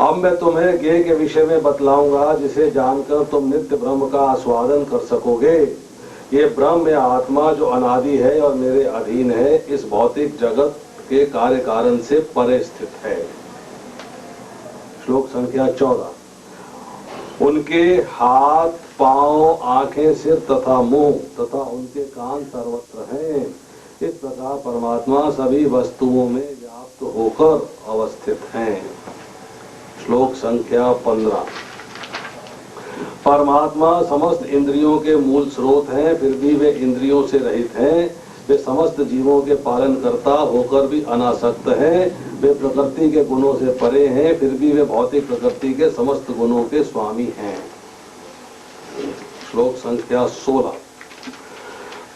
अब मैं तुम्हें ज्ञेय के विषय में बतलाऊंगा, जिसे जानकर तुम नित्य ब्रह्म का आस्वादन कर सकोगे। ये ब्रह्म या आत्मा जो अनादि है और मेरे अधीन है, इस भौतिक जगत के कार्य कारण से परे स्थित है। श्लोक संख्या 14। उनके हाथ, पांव, आंखें, सिर तथा मुंह तथा उनके कान सर्वत्र हैं। इस प्रकार परमात्मा सभी वस्तुओं में व्याप्त होकर अवस्थित हैं। श्लोक संख्या 15। परमात्मा समस्त इंद्रियों के मूल स्रोत हैं, फिर भी वे इंद्रियों से रहित हैं। वे समस्त जीवों के पालन करता होकर भी अनासक्त हैं। वे प्रकृति के गुणों से परे हैं, फिर भी वे भौतिक प्रकृति के समस्त गुणों के स्वामी हैं। श्लोक संख्या 16।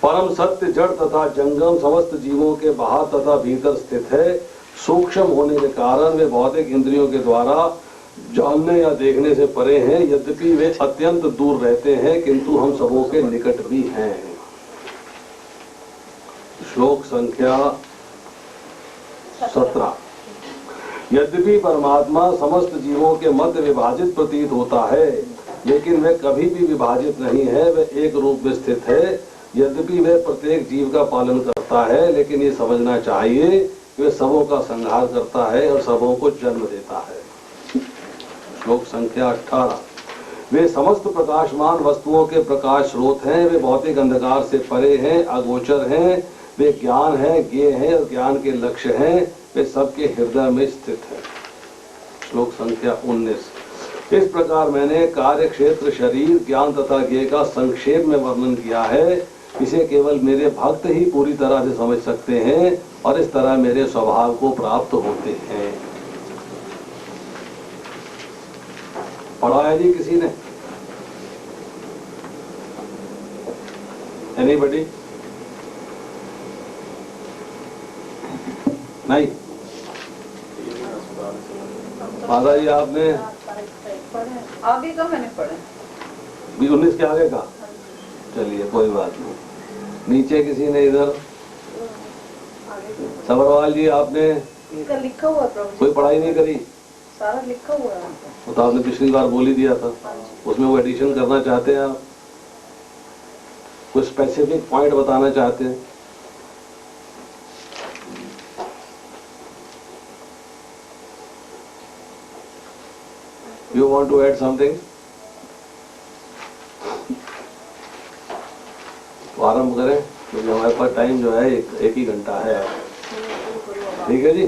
परम सत्य जड़ तथा जंगम समस्त जीवों के बाहर तथा भीतर स्थित है। सूक्ष्म होने के कारण वे भौतिक इंद्रियों के द्वारा जानने या देखने से परे हैं। यद्यपि वे अत्यंत दूर रहते हैं, किंतु हम सबों के निकट भी हैं। श्लोक संख्या 17। यद्यपि परमात्मा समस्त जीवों के मध्य विभाजित प्रतीत होता है, लेकिन वे कभी भी विभाजित नहीं है। वे एक रूप में स्थित है। यद्यपि वे प्रत्येक जीव का पालन करता है, लेकिन ये समझना चाहिए कि वे सबों का संहार करता है और सबों को जन्म देता है। श्लोक संख्या 18। वे समस्त प्रकाशमान वस्तुओं के प्रकाश स्रोत हैं। वे भौतिक अंधकार से परे हैं, अगोचर हैं। वे ज्ञान है, ज्ञेय है और ज्ञान के लक्ष्य हैं। वे सबके हृदय में स्थित है। श्लोक संख्या 19। इस प्रकार मैंने कार्य, क्षेत्र, शरीर, ज्ञान तथा ज्ञेय का संक्षेप में वर्णन किया है। इसे केवल मेरे भक्त ही पूरी तरह से समझ सकते हैं और इस तरह मेरे स्वभाव को प्राप्त होते हैं। पढ़ा है जी किसी ने? एनीबडी? नहीं? माता जी आपने आगे का मैंने पढ़ा 19 के आगे का? चलिए कोई बात नहीं। नीचे किसी ने इधर? सबरवाल जी आपने इसका लिखा हुआ प्रभु कोई पढ़ाई नहीं करी? सारा लिखा हुआ है। वो तो आपने पिछली बार बोल ही दिया था। उसमें वो एडिशन करना चाहते हैं आप? कोई स्पेसिफिक पॉइंट बताना चाहते हैं? You want to add something? तो आरंभ करें, क्योंकि हमारे पास टाइम जो है एक ही घंटा है। ठीक है जी।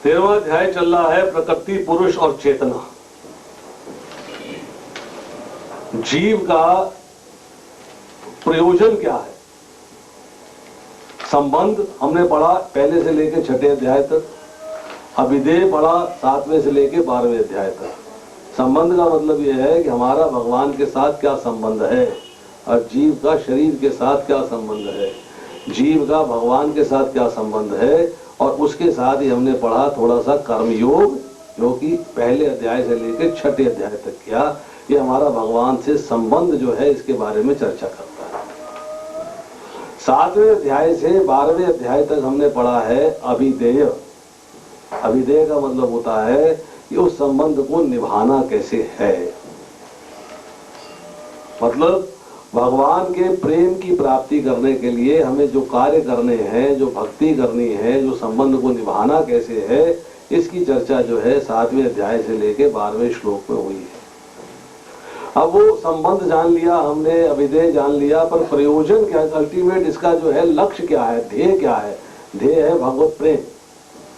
तेरहवां अध्याय चल रहा है प्रकृति, पुरुष और चेतना। जीव का प्रयोजन क्या है? संबंध हमने पढ़ा पहले से लेकर 6ठे अध्याय तक। अभिधेय पढ़ा 7वें से लेकर 12वें अध्याय तक। संबंध का मतलब यह है कि हमारा भगवान के साथ क्या संबंध है और जीव का शरीर के साथ क्या संबंध है, जीव का भगवान के साथ क्या संबंध है। और उसके साथ ही हमने पढ़ा थोड़ा सा कर्मयोग, जो कि पहले अध्याय से लेकर 6ठे अध्याय तक किया। ये हमारा भगवान से संबंध जो है इसके बारे में चर्चा करता है। 7वें अध्याय से 12वें अध्याय तक हमने पढ़ा है अभिधेय। अभिधेय का मतलब होता है कि उस संबंध को निभाना कैसे है। मतलब भगवान के प्रेम की प्राप्ति करने के लिए हमें जो कार्य करने हैं, जो भक्ति करनी है, जो संबंध को निभाना कैसे है, इसकी चर्चा जो है 7वें अध्याय से लेकर 12वें श्लोक में हुई है। अब वो संबंध जान लिया हमने, अभिधेय जान लिया, पर प्रयोजन क्या है, अल्टीमेट इसका जो है लक्ष्य क्या है, ध्येय क्या है? ध्येय है भगवत प्रेम,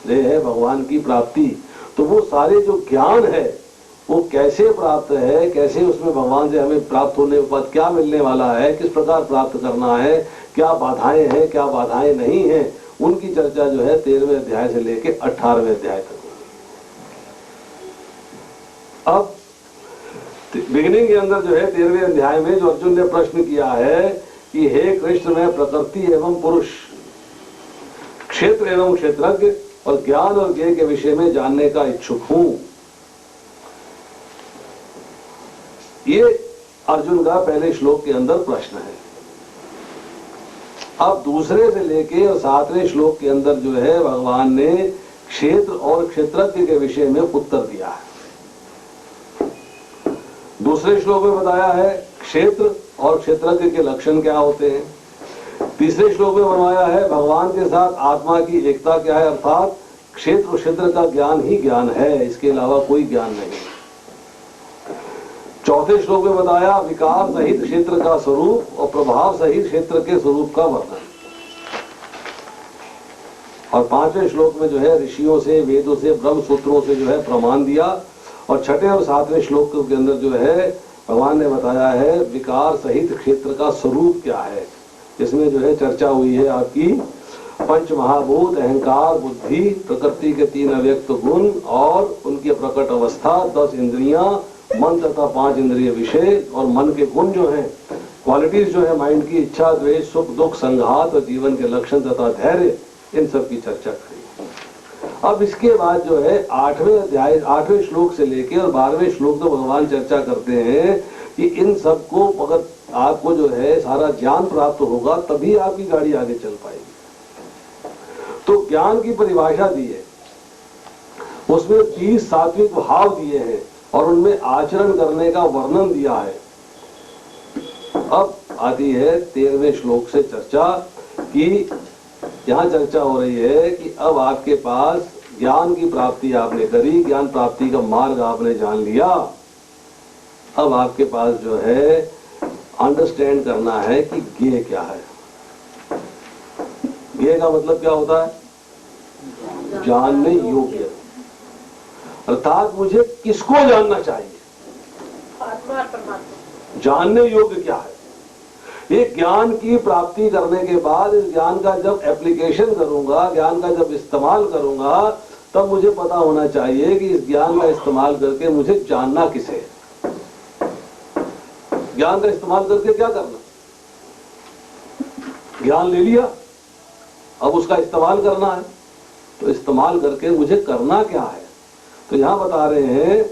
ध्येय है भगवान की प्राप्ति। तो वो सारे जो ज्ञान है वो कैसे प्राप्त है, कैसे उसमें भगवान से हमें प्राप्त होने के बाद क्या मिलने वाला है, किस प्रकार प्राप्त करना है, क्या बाधाएं हैं, क्या बाधाएं नहीं हैं, उनकी चर्चा जो है 13वें अध्याय से लेकर 18वें अध्याय तक। अब बिगिनिंग के अंदर जो है 13वें अध्याय में जो अर्जुन ने प्रश्न किया है कि हे कृष्ण, मैं प्रकृति एवं पुरुष, क्षेत्र एवं क्षेत्रज्ञ और ज्ञान और ज्ञेय के विषय में जानने का इच्छुक हूं। ये अर्जुन का पहले श्लोक के अंदर प्रश्न है। अब दूसरे से लेके और 7वें श्लोक के अंदर जो है भगवान ने क्षेत्र और क्षेत्रज्ञ के विषय में उत्तर दिया है। दूसरे श्लोक में बताया है क्षेत्र और क्षेत्रज्ञ के लक्षण क्या होते हैं। तीसरे श्लोक में बनवाया है भगवान के साथ आत्मा की एकता क्या है, अर्थात क्षेत्र और क्षेत्र का ज्ञान ही ज्ञान है, इसके अलावा कोई ज्ञान नहीं। चौथे श्लोक में बताया विकार सहित क्षेत्र का स्वरूप और प्रभाव सहित क्षेत्र के स्वरूप का वर्णन। और 5वें श्लोक में जो है ऋषियों से, वेदों से, ब्रह्म सूत्रों से जो है प्रमाण दिया। और 6ठे और 7वें श्लोक के अंदर जो है भगवान ने बताया है विकार सहित क्षेत्र का स्वरूप क्या है। इसमें जो है चर्चा हुई है आपकी पंच महाभूत, अहंकार, बुद्धि, प्रकृति के 3 अव्यक्त गुण और उनकी प्रकट अवस्था, 10 इंद्रियां, मन तथा 5 इंद्रिय विषय और मन के गुण जो हैं, क्वालिटीज जो है माइंड की, इच्छा, द्वेष, सुख, दुख, संघात और जीवन के लक्षण तथा धैर्य, इन सब की चर्चा करी। अब इसके बाद जो है 8वें अध्याय 8वें श्लोक से लेके और 12वें श्लोक तो भगवान चर्चा करते हैं कि इन सबको अगर आपको जो है सारा ज्ञान प्राप्त होगा तभी आपकी गाड़ी आगे चल पाएगी। तो ज्ञान की परिभाषा दी है, उसमें 30 सात्विक भाव दिए हैं और उनमें आचरण करने का वर्णन दिया है। अब आती है 13वें श्लोक से चर्चा कि यहाँ चर्चा हो रही है कि अब आपके पास ज्ञान की प्राप्ति आपने करी, ज्ञान प्राप्ति का मार्ग आपने जान लिया। अब आपके पास जो है अंडरस्टैंड करना है कि ज्ञेय क्या है। ज्ञेय का मतलब क्या होता है? जानने योग्य, अर्थात मुझे किसको जानना चाहिए, आत्मा और परमात्मा। जानने योग्य क्या है। ये ज्ञान की प्राप्ति करने के बाद इस ज्ञान का जब एप्लीकेशन करूंगा, ज्ञान का जब इस्तेमाल करूंगा, तब मुझे पता होना चाहिए कि इस ज्ञान का इस्तेमाल करके मुझे जानना किसे है। ज्ञान का इस्तेमाल करके क्या करना? ज्ञान ले लिया, अब उसका इस्तेमाल करना है। तो इस्तेमाल करके मुझे करना क्या है? तो यहां बता रहे हैं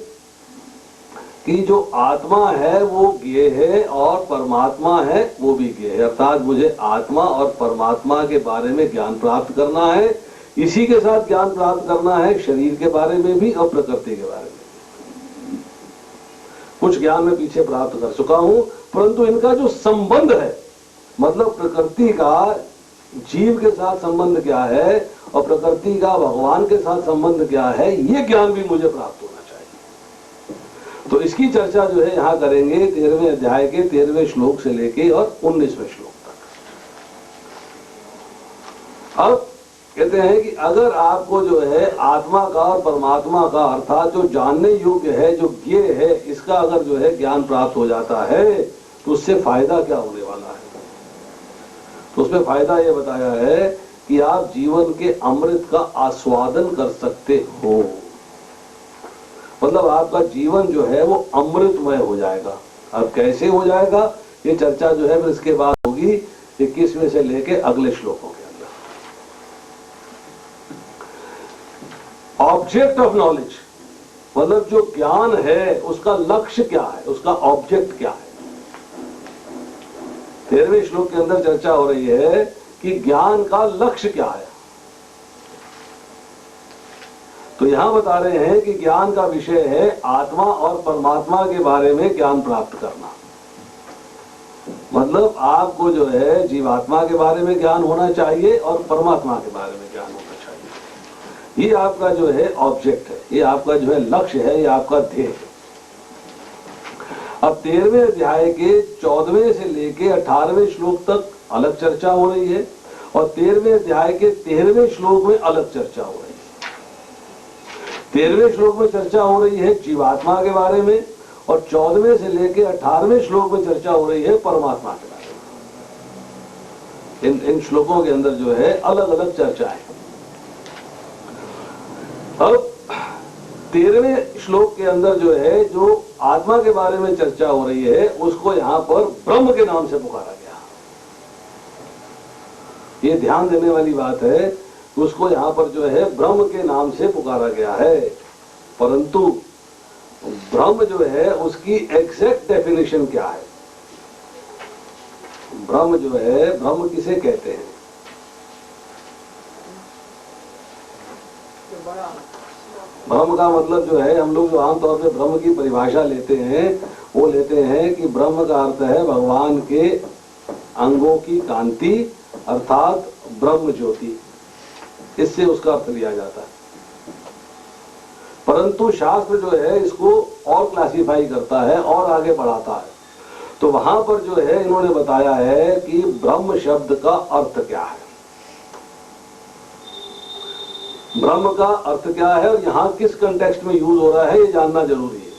कि जो आत्मा है वो ज्ञेय है और परमात्मा है वो भी ज्ञेय है। अर्थात मुझे आत्मा और परमात्मा के बारे में ज्ञान प्राप्त करना है, इसी के साथ ज्ञान प्राप्त करना है शरीर के बारे में भी और प्रकृति के बारे में। कुछ ज्ञान मैं पीछे प्राप्त कर चुका हूं, परंतु इनका जो संबंध है, मतलब प्रकृति का जीव के साथ संबंध क्या है और प्रकृति का भगवान के साथ संबंध क्या है, ये ज्ञान भी मुझे प्राप्त होना चाहिए। तो इसकी चर्चा जो है यहां करेंगे 13वें अध्याय के 13वें श्लोक से लेके और 19वें श्लोक तक। अब कहते हैं कि अगर आपको जो है आत्मा का और परमात्मा का, अर्थात जो जानने योग्य है, जो ज्ञेय है, इसका अगर जो है ज्ञान प्राप्त हो जाता है तो उससे फायदा क्या होने वाला है? तो उसमें फायदा यह बताया है कि आप जीवन के अमृत का आस्वादन कर सकते हो। मतलब आपका जीवन जो है वो अमृतमय हो जाएगा। अब कैसे हो जाएगा ये चर्चा जो है फिर इसके बाद होगी 21वें से लेके अगले श्लोकों के अंदर। ऑब्जेक्ट ऑफ नॉलेज, मतलब जो ज्ञान है उसका लक्ष्य क्या है, उसका ऑब्जेक्ट क्या है। 13वें श्लोक के अंदर चर्चा हो रही है कि ज्ञान का लक्ष्य क्या है। तो यहां बता रहे हैं कि ज्ञान का विषय है आत्मा और परमात्मा के बारे में ज्ञान प्राप्त करना। मतलब आपको जो है जीवात्मा के बारे में ज्ञान होना चाहिए और परमात्मा के बारे में ज्ञान होना चाहिए। ये आपका जो है ऑब्जेक्ट है, ये आपका जो है लक्ष्य है, ये आपका ध्येय है। अब 13वें अध्याय के 14वें से लेके 18वें श्लोक तक अलग चर्चा हो रही है और 13वें अध्याय के 13वें श्लोक में अलग चर्चा हो रही है। 13वें श्लोक में चर्चा हो रही है जीवात्मा के बारे में और 14वें से लेके 18वें श्लोक में चर्चा हो रही है परमात्मा के बारे में। इन श्लोकों के अंदर जो है अलग अलग चर्चाएं। अब 13वें श्लोक के अंदर जो है जो आत्मा के बारे में चर्चा हो रही है उसको यहां पर ब्रह्म के नाम से पुकारा गया। ये ध्यान देने वाली बात है, उसको यहां पर जो है ब्रह्म के नाम से पुकारा गया है। परंतु ब्रह्म जो है उसकी एग्जैक्ट डेफिनेशन क्या है? ब्रह्म जो है, ब्रह्म किसे कहते हैं? ब्रह्म का मतलब जो है, हम लोग जो आमतौर पे ब्रह्म की परिभाषा लेते हैं वो लेते हैं कि ब्रह्म का अर्थ है भगवान के अंगों की कांति, अर्थात ब्रह्म ज्योति। इससे उसका अर्थ लिया जाता है। परंतु शास्त्र जो है इसको और क्लासिफाई करता है और आगे बढ़ाता है। तो वहां पर जो है इन्होंने बताया है कि ब्रह्म शब्द का अर्थ क्या है। ब्रह्म का अर्थ क्या है और यहां किस कंटेक्स्ट में यूज हो रहा है ये जानना जरूरी है।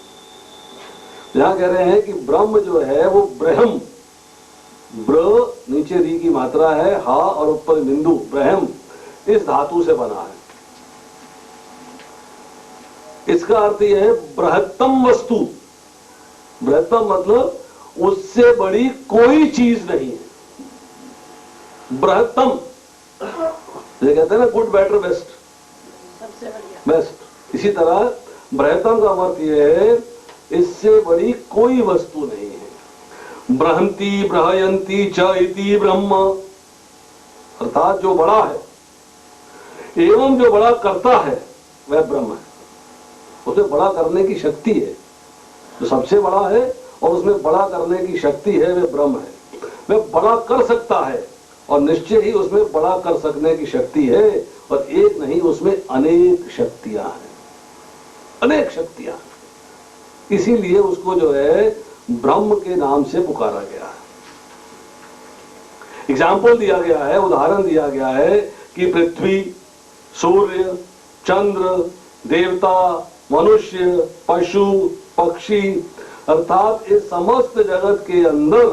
यहां कह रहे हैं कि ब्रह्म जो है वो ब्रह्म, ब्र नीचे री की मात्रा है, हा और ऊपर बिंदु, ब्रह्म इस धातु से बना है। इसका अर्थ यह है बृहत्तम वस्तु। बृहत्तम मतलब उससे बड़ी कोई चीज नहीं है। बृहत्तम ये कहते हैं ना गुड बेटर बेस्ट, सबसे बढ़िया बेस्ट। इसी तरह बृहत्तम का अर्थ यह है इससे बड़ी कोई वस्तु नहीं है। बृहंती बृहयंती च इति ब्रह्म, अर्थात जो बड़ा है एवं जो बड़ा करता है वह ब्रह्म है। उसे बड़ा करने की शक्ति है, जो सबसे बड़ा है और उसमें बड़ा करने की शक्ति है वह ब्रह्म है। वह बड़ा कर सकता है और निश्चय ही उसमें बड़ा कर सकने की शक्ति है, और एक नहीं उसमें अनेक शक्तियां हैं, अनेक शक्तियां। इसीलिए उसको जो है ब्रह्म के नाम से पुकारा गया है। एग्जाम्पल दिया गया है, उदाहरण दिया गया है कि पृथ्वी, सूर्य, चंद्र, देवता, मनुष्य, पशु, पक्षी, अर्थात इस समस्त जगत के अंदर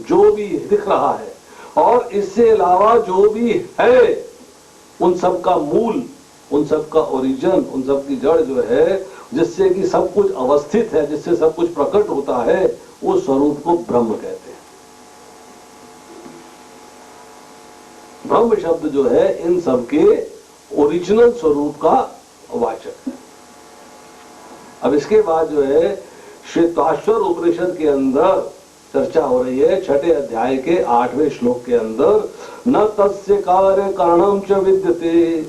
जो भी दिख रहा है और इससे अलावा जो भी है उन सब का मूल, उन सब का ओरिजिन, उन सब की जड़ जो है जिससे कि सब कुछ अवस्थित है, जिससे सब कुछ प्रकट होता है, उस स्वरूप को ब्रह्म कहते हैं। ब्रह्म शब्द जो है इन सब के ओरिजिनल स्वरूप का वाचक है। अब इसके बाद जो है श्वेताश्वर उपनिषद के अंदर चर्चा हो रही है, 6ठे अध्याय के 8वें श्लोक के अंदर, न तस्य कार्य कारणम च विद्यते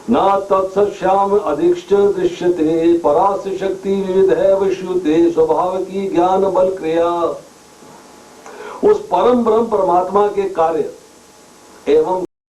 न तत्सश्याम अधिष्ठ दृश्यते परास्य शक्ति विविधैव श्रुते स्वभाव की ज्ञान बल क्रिया। उस परम ब्रह्म परमात्मा के कार्य एवं